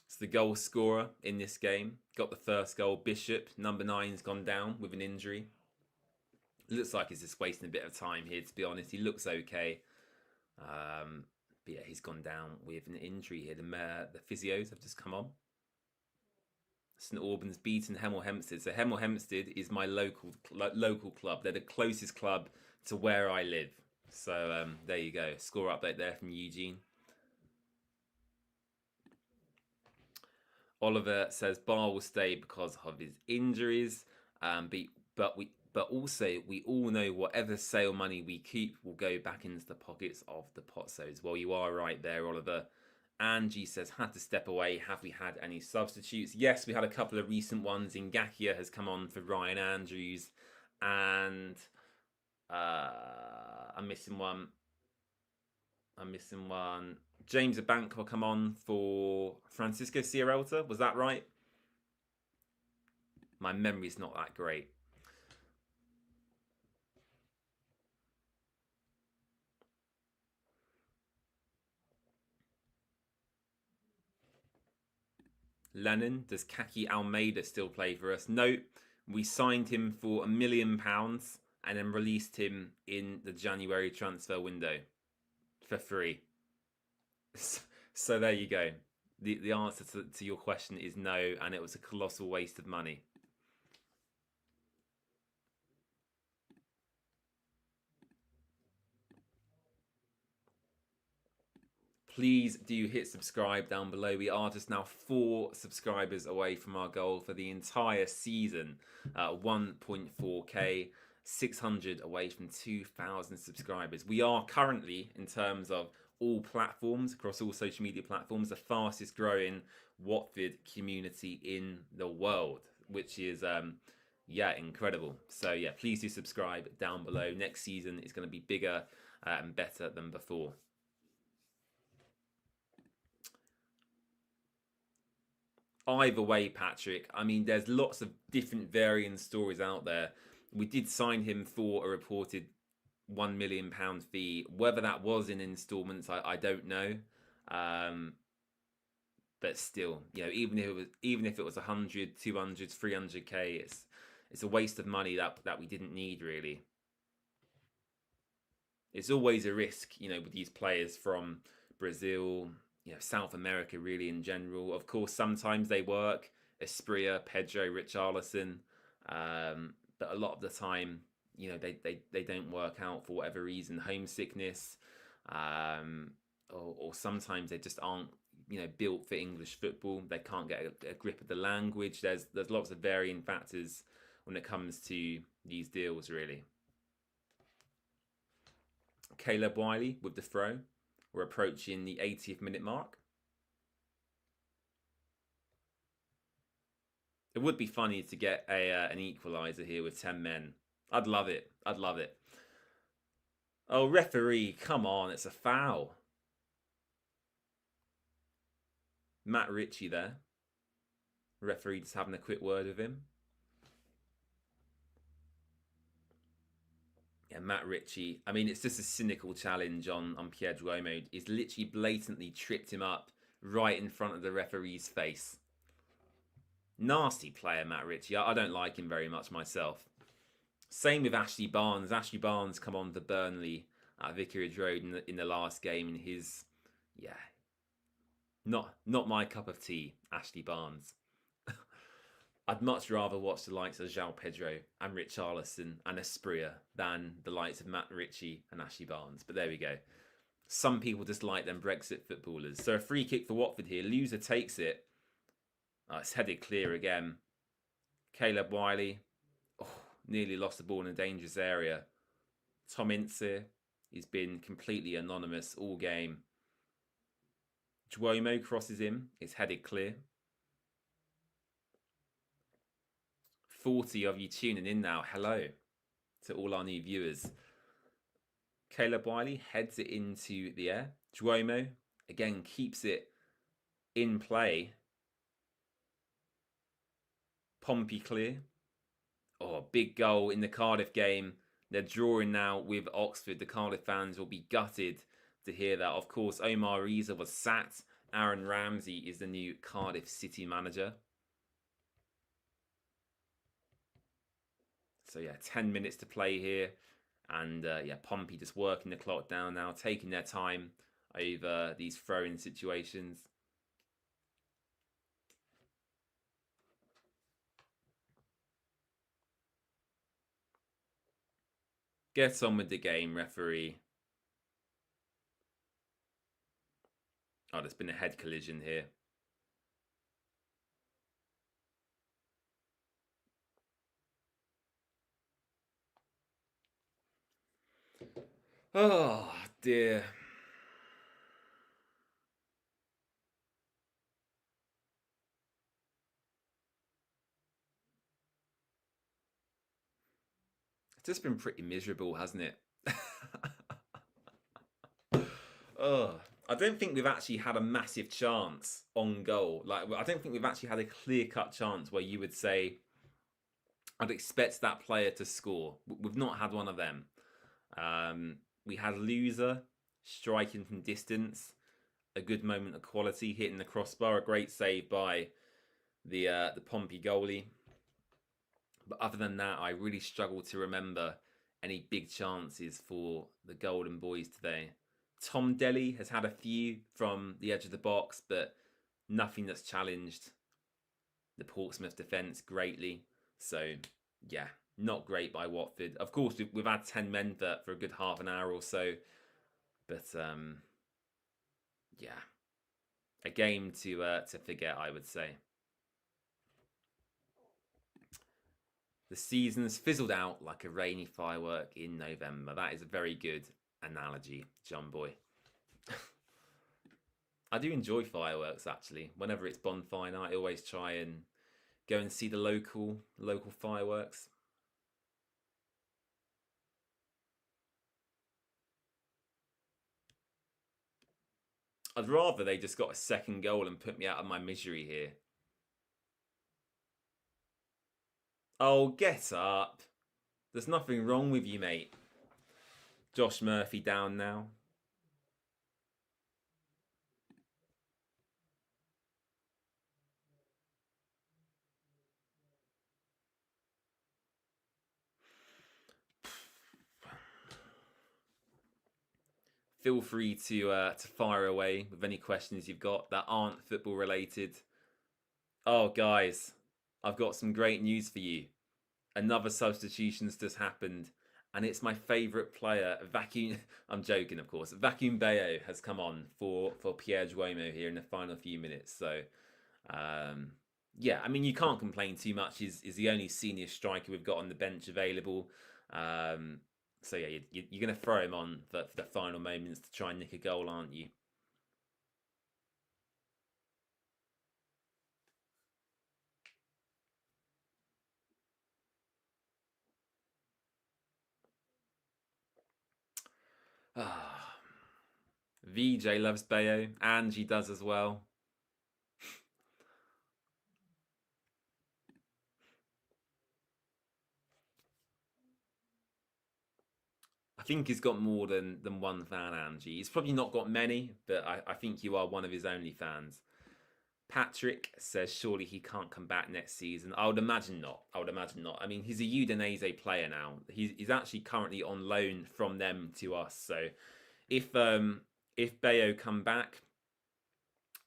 It's the goal scorer in this game. Got the first goal. Bishop, number 9's gone down with an injury. It looks like he's just wasting a bit of time here, to be honest. He looks okay. But yeah, he's gone down with an injury here. The physios have just come on. St Albans beaten Hemel Hempstead. So Hemel Hempstead is my local club. They're the closest club to where I live. So there you go. Score update there from Eugene. Oliver says Barr will stay because of his injuries, but also we all know whatever sale money we keep will go back into the pockets of the Potsos. Well, you are right there, Oliver. Angie says, had to step away. Have we had any substitutes? Yes, we had a couple of recent ones. Ngakia has come on for Ryan Andrews, and I'm missing one. James Abank will come on for Francisco Sierralta. Was that right? My memory's not that great. Lennon, does Kaki Almeida still play for us? No, we signed him for £1 million and then released him in the January transfer window for free. So there you go. The answer to your question is no, and it was a colossal waste of money. Please do hit subscribe down below. We are just now 4 subscribers away from our goal for the entire season. 1.4k, 600 away from 2,000 subscribers. We are currently, in terms of all platforms, across all social media platforms, the fastest growing Watford community in the world, which is yeah, incredible. So yeah, please do subscribe down below. Next season is going to be bigger and better than before. Either way, Patrick, I mean, there's lots of different varying stories out there. We did sign him for a reported £1 million fee. Whether that was in instalments, I don't know. But still, you know, even if it was 100, 200, 300k, it's a waste of money that we didn't need, really. It's always a risk, you know, with these players from Brazil, you know, South America, really, in general. Of course, sometimes they work. Espria, Pedro, Richarlison, but a lot of the time, you know, they don't work out for whatever reason. Homesickness, or sometimes they just aren't, you know, built for English football. They can't get a grip of the language. There's lots of varying factors when it comes to these deals, really. Caleb Wiley with the throw. We're approaching the 80th minute mark. It would be funny to get an equaliser here with 10 men. I'd love it. I'd love it. Oh, referee, come on. It's a foul. Matt Ritchie there. Referee just having a quick word with him. Yeah, Matt Ritchie. I mean, it's just a cynical challenge on Pierre Duomo. He's literally blatantly tripped him up right in front of the referee's face. Nasty player, Matt Ritchie. I don't like him very much myself. Same with Ashley Barnes. Ashley Barnes come on to Burnley at Vicarage Road in the last game, and his, yeah, not my cup of tea, Ashley Barnes. I'd much rather watch the likes of João Pedro and Richarlison and Espria than the likes of Matt Ritchie and Ashley Barnes. But there we go. Some people just like them Brexit footballers. So a free kick for Watford here. Loser takes it. Oh, it's headed clear again. Caleb Wiley. Oh, nearly lost the ball in a dangerous area. Tom Ince. He's been completely anonymous all game. Duomo crosses him. It's headed clear. 40 of you tuning in now. Hello to all our new viewers. Caleb Wiley heads it into the air. Duomo, again, keeps it in play. Pompey clear. Oh, big goal in the Cardiff game. They're drawing now with Oxford. The Cardiff fans will be gutted to hear that. Of course, Omar Reza was sacked. Aaron Ramsey is the new Cardiff City manager. So yeah, 10 minutes to play here. And yeah, Pompey just working the clock down now, taking their time over these throw-in situations. Get on with the game, referee. Oh, there's been a head collision here. Oh, dear. It's just been pretty miserable, hasn't it? Oh, I don't think we've actually had a massive chance on goal. Like, I don't think we've actually had a clear-cut chance where you would say, I'd expect that player to score. We've not had one of them. We had Loser striking from distance, a good moment of quality, hitting the crossbar, a great save by the Pompey goalie. But other than that, I really struggle to remember any big chances for the Golden Boys today. Tom Delly has had a few from the edge of the box, but nothing that's challenged the Portsmouth defence greatly. So, yeah, not great by Watford. Of course, we've had 10 men for a good half an hour or so. But, yeah, a game to forget, I would say. The season's fizzled out like a rainy firework in November. That is a very good analogy, John Boy. I do enjoy fireworks, actually. Whenever it's bonfire night, I always try and go and see the local fireworks. I'd rather they just got a second goal and put me out of my misery here. Oh, get up. There's nothing wrong with you, mate. Josh Murphy down now. Feel free to fire away with any questions you've got that aren't football related. Oh, guys, I've got some great news for you. Another substitution's just happened, and it's my favourite player, Vacuum. I'm joking, of course. Vacuum Bayo has come on for Pierre Duomo here in the final few minutes. So, yeah, I mean, you can't complain too much. He's the only senior striker we've got on the bench available. So yeah, you're going to throw him on for the final moments to try and nick a goal, aren't you? Ah, VJ loves Bayo. Angie does as well. I think he's got more than one fan, Angie. He's probably not got many, but I think you are one of his only fans. Patrick says surely he can't come back next season. I would imagine not. I would imagine not. I mean, he's a Udinese player now. He's actually currently on loan from them to us. So if Bayo come back,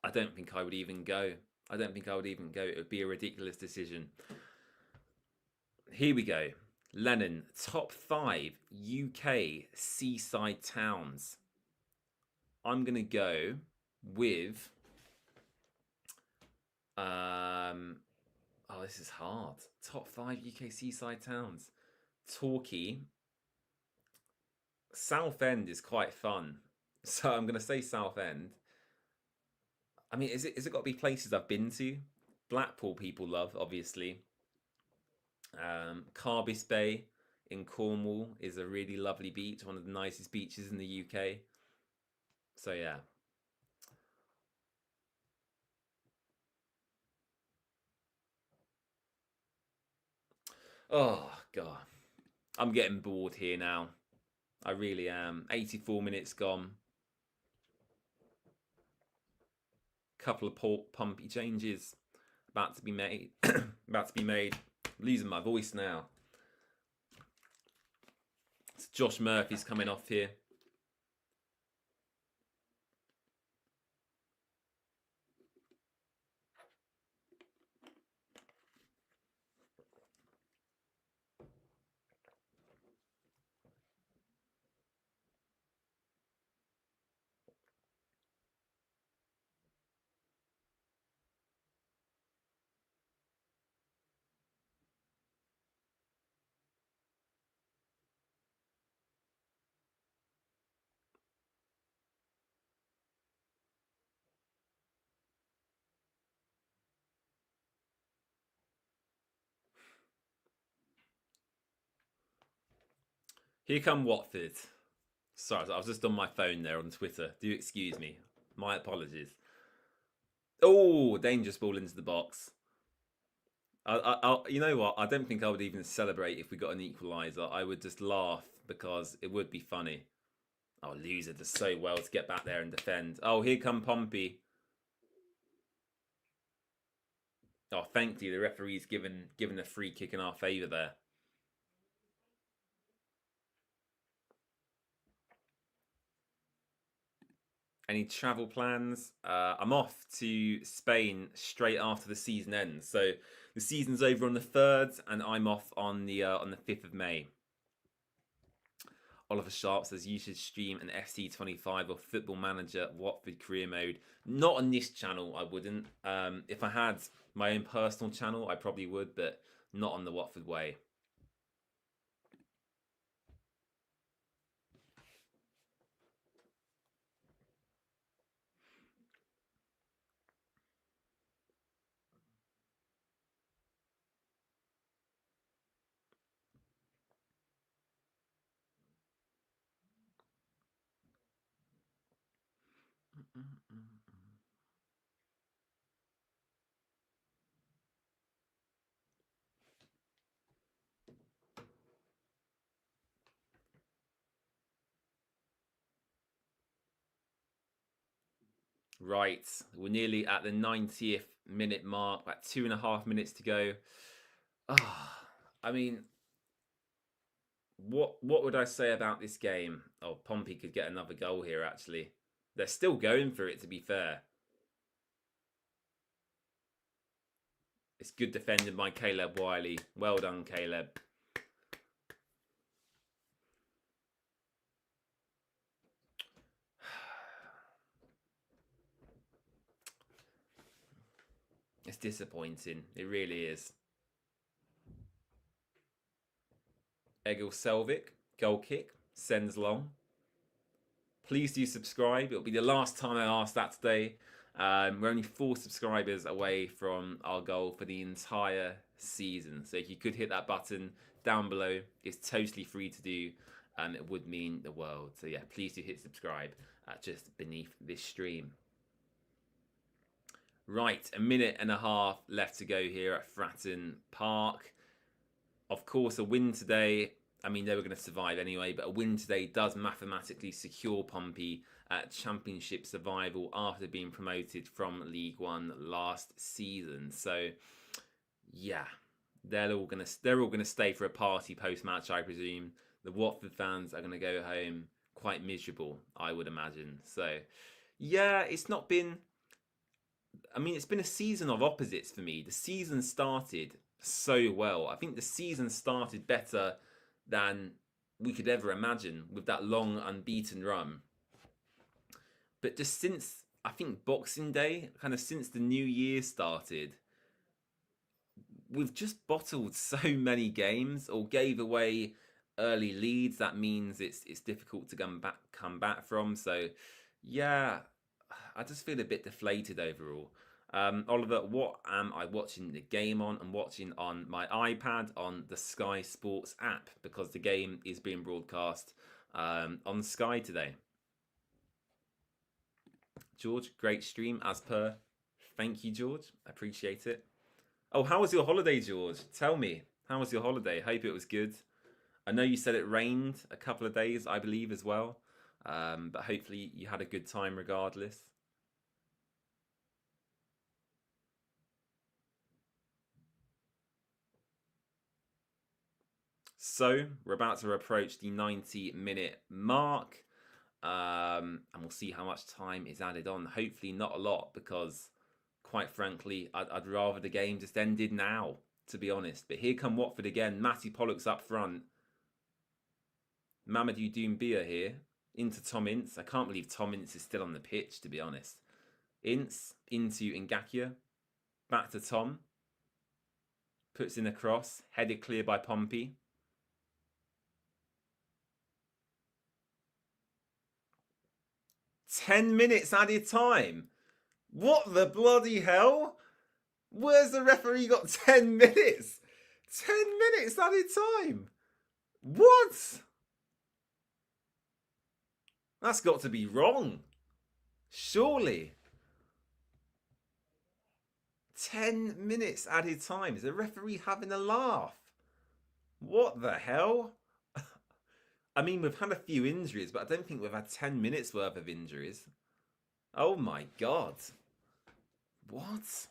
I don't think I would even go. I don't think I would even go. It would be a ridiculous decision. Here we go. Lennon, top 5 UK seaside towns. I'm going to go with oh, this is hard. Top 5 UK seaside towns. Torquay. Southend is quite fun. So I'm going to say Southend. I mean, is it got to be places I've been to? Blackpool people love, obviously. Carbis Bay in Cornwall is a really lovely beach, one of the nicest beaches in the UK. So yeah. Oh god, I'm getting bored here now. I really am. 84 minutes gone. Couple of pumpy changes about to be made. About to be made. Losing my voice now. So Josh Murphy's coming off here. Here come Watford. Sorry, I was just on my phone there on Twitter. Do excuse me. My apologies. Oh, dangerous ball into the box. You know what? I don't think I would even celebrate if we got an equaliser. I would just laugh because it would be funny. Oh, loser does so well to get back there and defend. Oh, here come Pompey. Oh, thankfully the referee's given a free kick in our favour there. Any travel plans? I'm off to Spain straight after the season ends. So the season's over on the 3rd, and I'm off on the 5th of May. Oliver Sharp says you should stream an FC25 or Football Manager Watford career mode. Not on this channel, I wouldn't. If I had my own personal channel, I probably would, but not on the Watford way. Right, we're nearly at the 90th minute mark, about 2.5 minutes to go. I mean, what would I say about this game? Oh, Pompey could get another goal here, actually. They're still going for it, to be fair. It's good defending by Caleb Wiley. Well done, Caleb. It's disappointing. It really is. Egil Selvik, goal kick, sends long. Please do subscribe. It'll be the last time I ask that today. We're only 4 subscribers away from our goal for the entire season. So if you could hit that button down below, it's totally free to do. it would mean the world. So yeah, please do hit subscribe just beneath this stream. Right, a minute and a half left to go here at Fratton Park. Of course, a win today, I mean, they were going to survive anyway, but a win today does mathematically secure Pompey at Championship survival after being promoted from League One last season. So, yeah, they're all gonna stay for a party post-match, I presume. The Watford fans are going to go home quite miserable, I would imagine. So, yeah, it's not been... I mean, it's been a season of opposites for me. The season started so well. I think the season started better than we could ever imagine with that long unbeaten run. But just since, I think, Boxing Day, kind of since the new year started, we've just bottled so many games or gave away early leads. That means it's difficult to come back from. So, yeah, I just feel a bit deflated overall. Oliver, what am I watching the game on? I'm watching on my iPad on the Sky Sports app because the game is being broadcast on Sky today. George, great stream as per. Thank you, George. I appreciate it. Oh, how was your holiday, George? Tell me. How was your holiday? Hope it was good. I know you said it rained a couple of days, I believe, as well. But hopefully you had a good time regardless. So we're about to approach the 90-minute mark. And we'll see how much time is added on. Hopefully not a lot, because quite frankly, I'd rather the game just ended now, to be honest. But here come Watford again. Matty Pollock's up front. Mamadou Doumbia here. Into Tom Ince. I can't believe Tom Ince is still on the pitch, to be honest. Ince into Ngakia. Back to Tom. Puts in a cross. Headed clear by Pompey. "10 minutes added time." What the bloody hell? Where's the referee got 10 minutes? 10 minutes added time. What? That's got to be wrong. Surely. 10 minutes added time. Is the referee having a laugh? What the hell? I mean, we've had a few injuries, but I don't think we've had 10 minutes worth of injuries. Oh my God. What?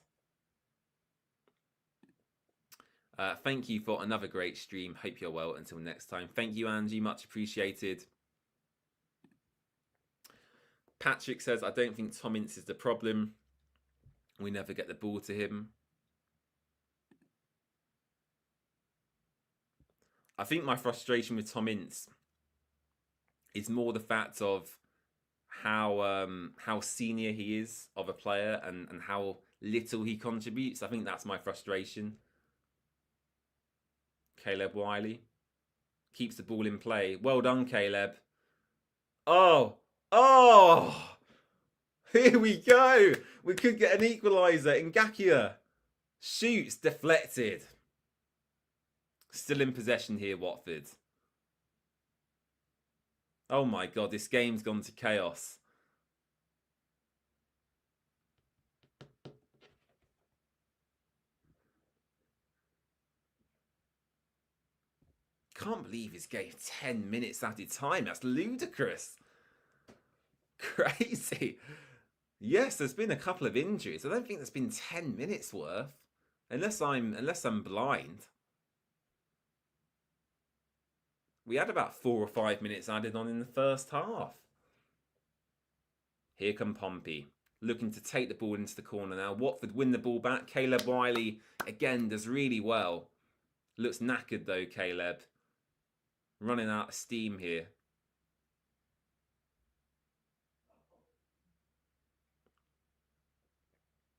Thank you for another great stream. Hope you're well until next time. Thank you, Angie. Much appreciated. Patrick says, I don't think Tom Ince is the problem. We never get the ball to him. I think my frustration with Tom Ince is more the fact of how senior he is of a player and how little he contributes. I think that's my frustration. Caleb Wiley keeps the ball in play. Well done, Caleb. Oh! Here we go. We could get an equaliser. Ngakia shoots, deflected. Still in possession here, Watford. Oh my God, this game's gone to chaos. Can't believe he's gave 10 minutes added time. That's ludicrous. Crazy. Yes, there's been a couple of injuries. I don't think there's been 10 minutes worth. Unless I'm blind. We had about 4 or 5 minutes added on in the first half. Here come Pompey. Looking to take the ball into the corner now. Watford win the ball back. Caleb Wiley, again, does really well. Looks knackered though, Caleb. Running out of steam here.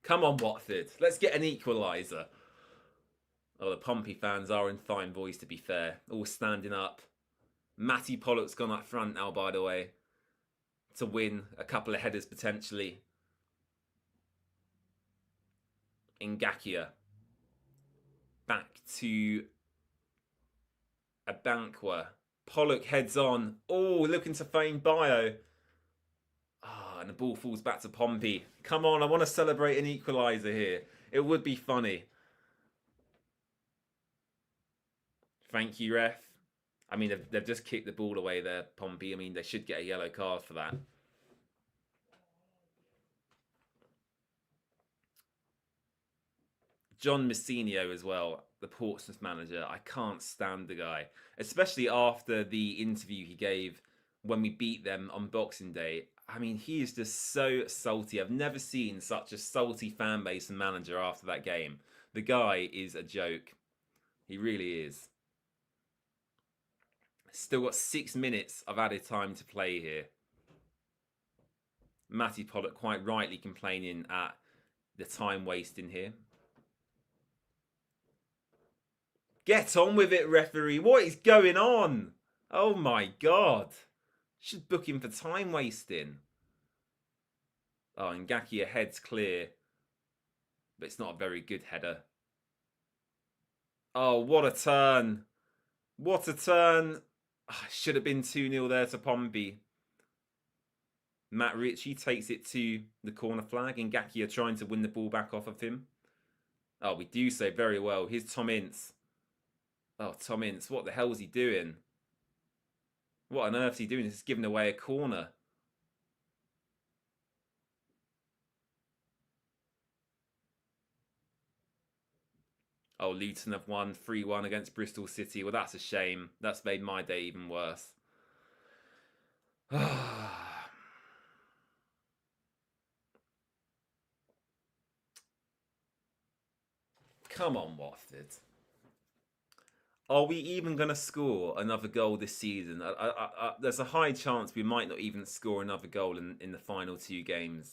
Come on, Watford. Let's get an equaliser. Oh, the Pompey fans are in fine voice, to be fair. All standing up. Matty Pollock's gone up front now, by the way, to win a couple of headers potentially. Ngakia. Back to Abankwa. Pollock heads on. Oh, looking to feign bio. Ah, and the ball falls back to Pompey. Come on, I want to celebrate an equaliser here. It would be funny. Thank you, ref. I mean, they've just kicked the ball away there, Pompey. I mean, they should get a yellow card for that. John Messinio as well, the Portsmouth manager. I can't stand the guy, especially after the interview he gave when we beat them on Boxing Day. I mean, he is just so salty. I've never seen such a salty fan base and manager after that game. The guy is a joke. He really is. Still got 6 minutes of added time to play here. Matty Pollock quite rightly complaining at the time wasting here. Get on with it, referee. What is going on? Oh my God. Should book him for time wasting. Oh, and Ngakia heads clear. But it's not a very good header. Oh, what a turn. What a turn. Oh, should have been 2-0 there to Pompey. Matt Ritchie takes it to the corner flag. And Ngakia trying to win the ball back off of him. Oh, we do so very well. Here's Tom Ince. Oh, Tom Ince, what the hell is he doing? What on earth is he doing? He's giving away a corner. Oh, Luton have won 3-1 against Bristol City. Well, that's a shame. That's made my day even worse. Come on, Watford. Are we even going to score another goal this season? There's a high chance we might not even score another goal in the final 2 games.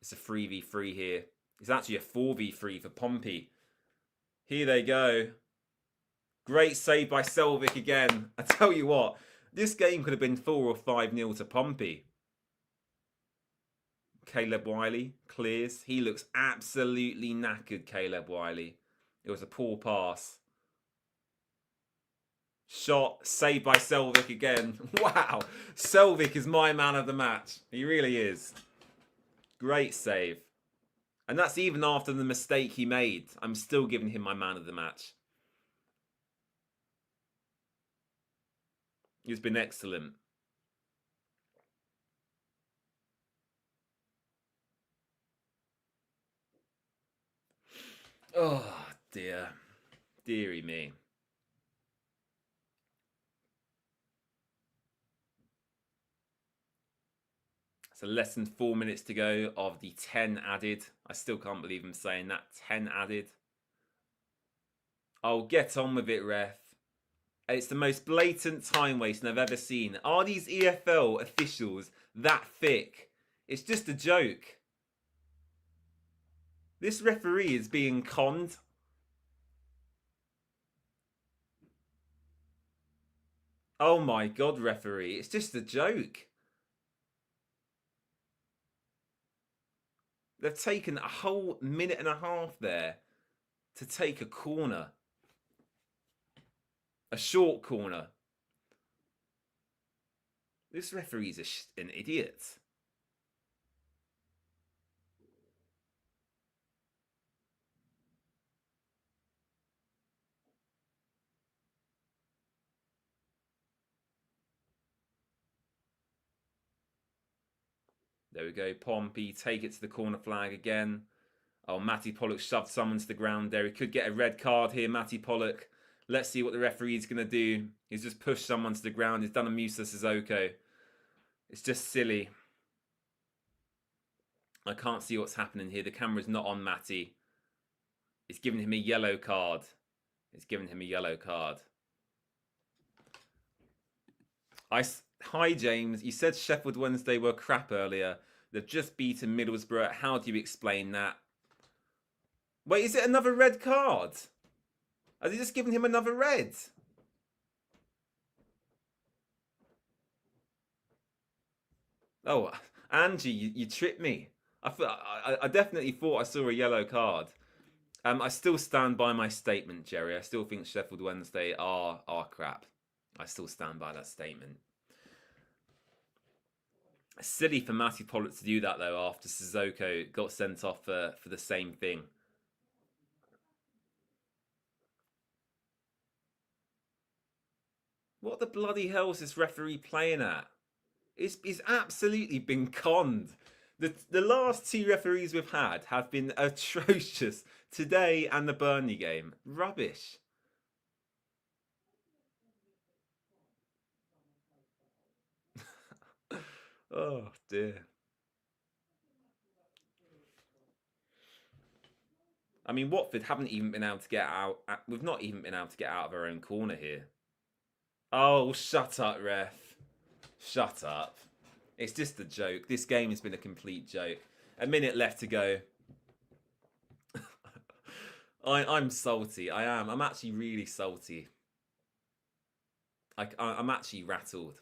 It's a 3v3 here. It's actually a 4v3 for Pompey. Here they go. Great save by Selvik again. I tell you what, this game could have been 4 or 5-0 to Pompey. Caleb Wiley clears. He looks absolutely knackered, Caleb Wiley. It was a poor pass. Shot, saved by Selvik again. Wow, Selvik is my man of the match. He really is. Great save. And that's even after the mistake he made. I'm still giving him my man of the match. He's been excellent. Oh, dear. Dearie me. So less than 4 minutes to go of the 10 added. I still can't believe I'm saying that. 10 added. Oh, get on with it, ref. It's the most blatant time wasting I've ever seen. Are these EFL officials that thick? It's just a joke. This referee is being conned. Oh my God, referee. It's just a joke. They've taken a whole minute and a half there to take a corner. A short corner. This referee's an idiot. There we go. Pompey take it to the corner flag again. Oh, Matty Pollock shoved someone to the ground there. He could get a red card here, Matty Pollock. Let's see what the referee's going to do. He's just pushed someone to the ground. He's done a Musa Sissoko. It's just silly. I can't see what's happening here. The camera's not on Matty. It's giving him a yellow card. It's giving him a yellow card. Hi, James. You said Sheffield Wednesday were crap earlier. They've just beaten Middlesbrough. How do you explain that? Wait, is it another red card? Are they just giving him another red? Oh, Angie, you tripped me. I definitely thought I saw a yellow card. I still stand by my statement, Jerry. I still think Sheffield Wednesday are crap. I still stand by that statement. Silly for Matty Pollock to do that though after Sissoko got sent off for the same thing. What the bloody hell is this referee playing at? He's absolutely been conned. The last two referees we've had have been atrocious. Today and the Burnley game. Rubbish. Oh dear. I mean, Watford haven't even been able to get out. We've not even been able to get out of our own corner here. Oh, shut up, ref. Shut up. It's just a joke. This game has been a complete joke. A minute left to go. I'm salty. I am. I'm actually really salty. I'm actually rattled.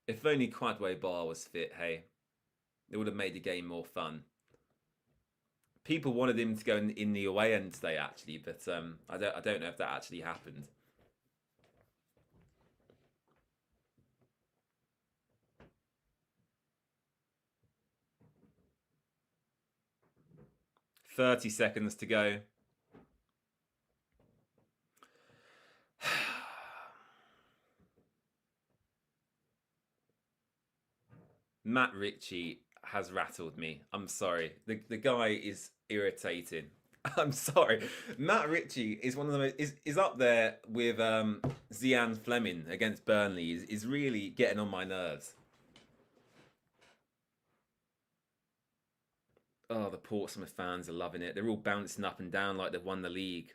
If only Quadway Bar was fit, hey. It would have made the game more fun. People wanted him to go in the away end today, actually, but I don't know if that actually happened. "30 seconds to go." Matt Ritchie has rattled me. I'm sorry. The guy is irritating. I'm sorry. Matt Ritchie is one of the most, is up there with Zian Fleming against Burnley. Is really getting on my nerves. Oh, the Portsmouth fans are loving it. They're all bouncing up and down like they've won the league.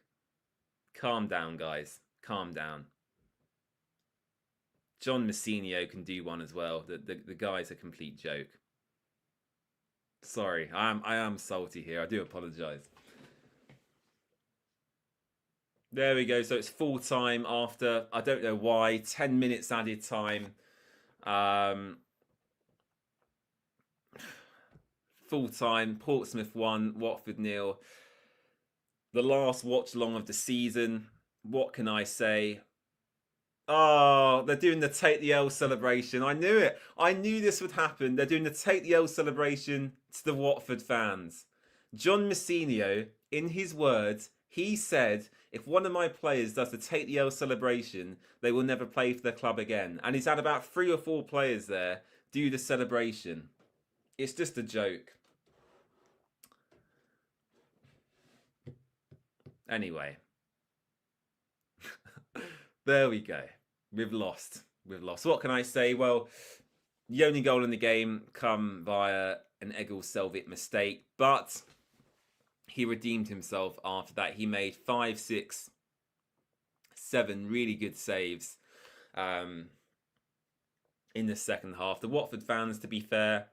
Calm down, guys. Calm down. John Messinio can do one as well. The guy's a complete joke. Sorry, I am salty here. I do apologise. There we go. So it's full time after, I don't know why, 10 minutes added time. Full time. Portsmouth 1, Watford 0. The last watch along of the season. What can I say? Oh, they're doing the Take the L celebration. I knew it. I knew this would happen. They're doing the Take the L celebration to the Watford fans. John Messinio, in his words, he said, if one of my players does the Take the L celebration, they will never play for the club again. And he's had about 3 or 4 players there do the celebration. It's just a joke. Anyway. There we go. We've lost. What can I say? Well, the only goal in the game come via an Egil Selvik mistake, but he redeemed himself after that. He made 5, 6, 7 really good saves in the second half. The Watford fans, to be fair,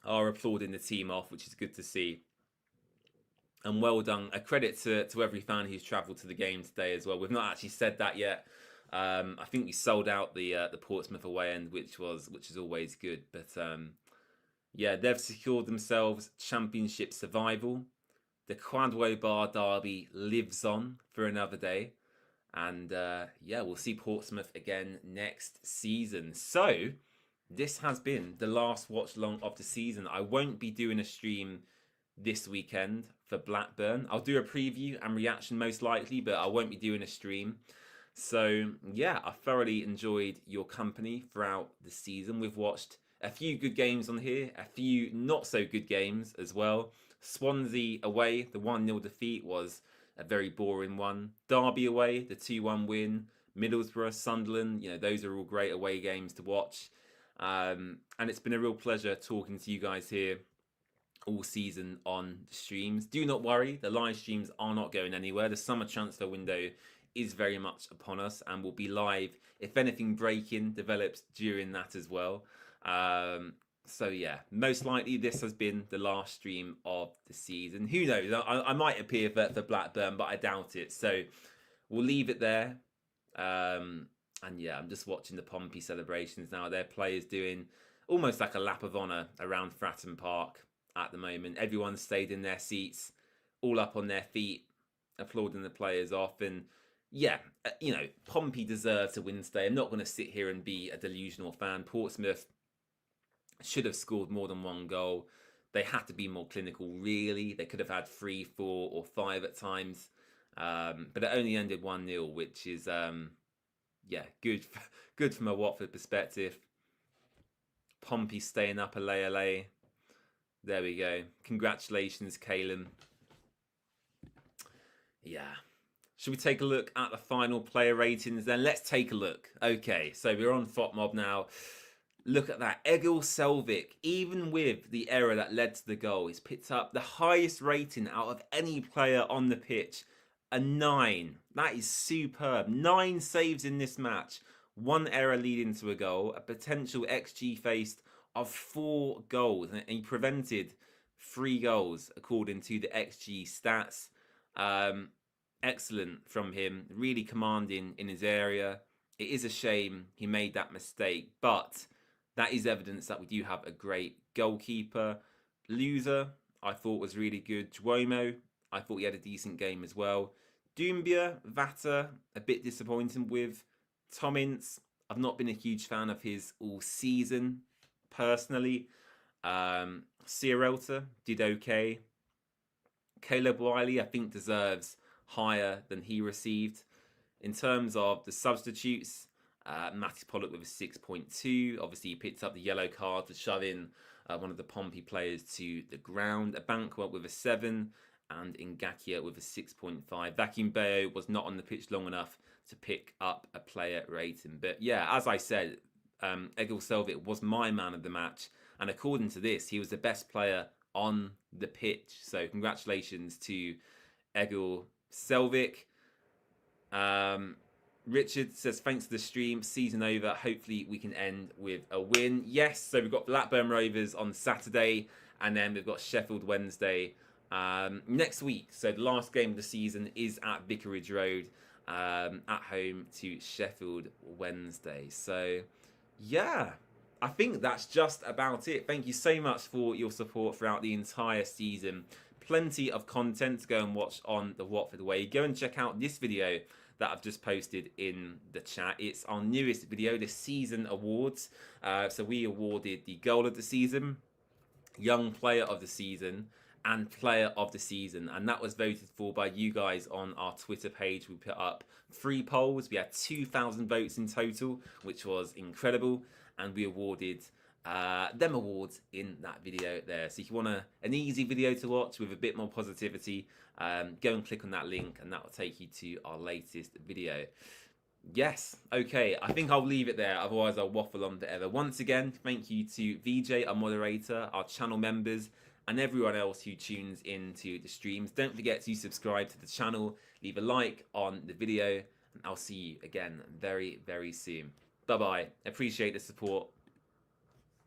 are applauding the team off, which is good to see. And well done. A credit to every fan who's travelled to the game today as well. We've not actually said that yet. I think we sold out the Portsmouth away end, which is always good. But yeah, they've secured themselves championship survival. The Quadway Bar derby lives on for another day, and yeah, we'll see Portsmouth again next season. So this has been the last watch along of the season. I won't be doing a stream this weekend for Blackburn. I'll do a preview and reaction most likely, but I won't be doing a stream. So yeah, I thoroughly enjoyed your company throughout the season. We've watched a few good games on here, a few not so good games as well. Swansea away, the 1-0 defeat was a very boring one. Derby away, the 2-1 win. Middlesbrough, Sunderland, those are all great away games to watch. And it's been a real pleasure talking to you guys here all season on the streams. Do not worry, the live streams are not going anywhere. The summer transfer window is very much upon us and will be live if anything breaking develops during that as well. So yeah, most likely this has been the last stream of the season. Who knows? I might appear for Blackburn, but I doubt it. So we'll leave it there. And yeah, I'm just watching the Pompey celebrations now. Their players doing almost like a lap of honour around Fratton Park at the moment. Everyone stayed in their seats, all up on their feet. applauding the players off. And yeah, you know, Pompey deserved to win today. I'm not going to sit here and be a delusional fan. Portsmouth should have scored more than one goal. They had to be more clinical, really. They could have had 3, 4, or 5 at times. But it only ended 1-0, which is, yeah, good from a Watford perspective. Pompey staying up, LA. There we go. Congratulations, Calum. Yeah. Should we take a look at the final player ratings then? Let's take a look. Okay, so we're on FOTMob now. Look at that. Egil Selvik, even with the error that led to the goal, he's picked up the highest rating out of any player on the pitch. A 9. That is superb. 9 saves in this match. 1 error leading to a goal. A potential XG faced of 4 goals. And he prevented 3 goals according to the XG stats. Excellent from him. Really commanding in his area. It is a shame he made that mistake, but that is evidence that we do have a great goalkeeper. Loser, I thought was really good. Duomo, I thought he had a decent game as well. Doumbia, Vata, a bit disappointing with. Tomins, I've not been a huge fan of his all season, personally. Sierralta did okay. Caleb Wiley, I think, deserves higher than he received. In terms of the substitutes, Matty Pollock with a 6.2. Obviously, he picked up the yellow card to shove in one of the Pompey players to the ground. Abankwelt with a 7. And Ngakia with a 6.5. Vacuum Bayo was not on the pitch long enough to pick up a player rating. But yeah, as I said, Egil Selvik was my man of the match. And according to this, he was the best player on the pitch. So congratulations to Egil Selvik. Richard says, thanks to the stream, season over. Hopefully we can end with a win. Yes, so we've got Blackburn Rovers on Saturday, and then we've got Sheffield Wednesday next week. So the last game of the season is at Vicarage Road, at home to Sheffield Wednesday. So yeah, I think that's just about it. Thank you so much for your support throughout the entire season. Plenty of content to go and watch on the Watford Way. Go and check out this video that I've just posted in the chat. It's our newest video, the season awards. So we awarded the goal of the season, young player of the season, and player of the season, and that was voted for by you guys on our Twitter page. We put up 3 polls. We had 2,000 votes in total, which was incredible, and we awarded them awards in that video there. So if you want an easy video to watch with a bit more positivity, go and click on that link, and that will take you to our latest video. Yes, okay, I think I'll leave it there, otherwise I'll waffle on forever. Once again, thank you to VJ, our moderator, our channel members, and everyone else who tunes into the streams. Don't forget to subscribe to the channel, leave a like on the video, and I'll see you again very, very soon. Bye-bye. Appreciate the support.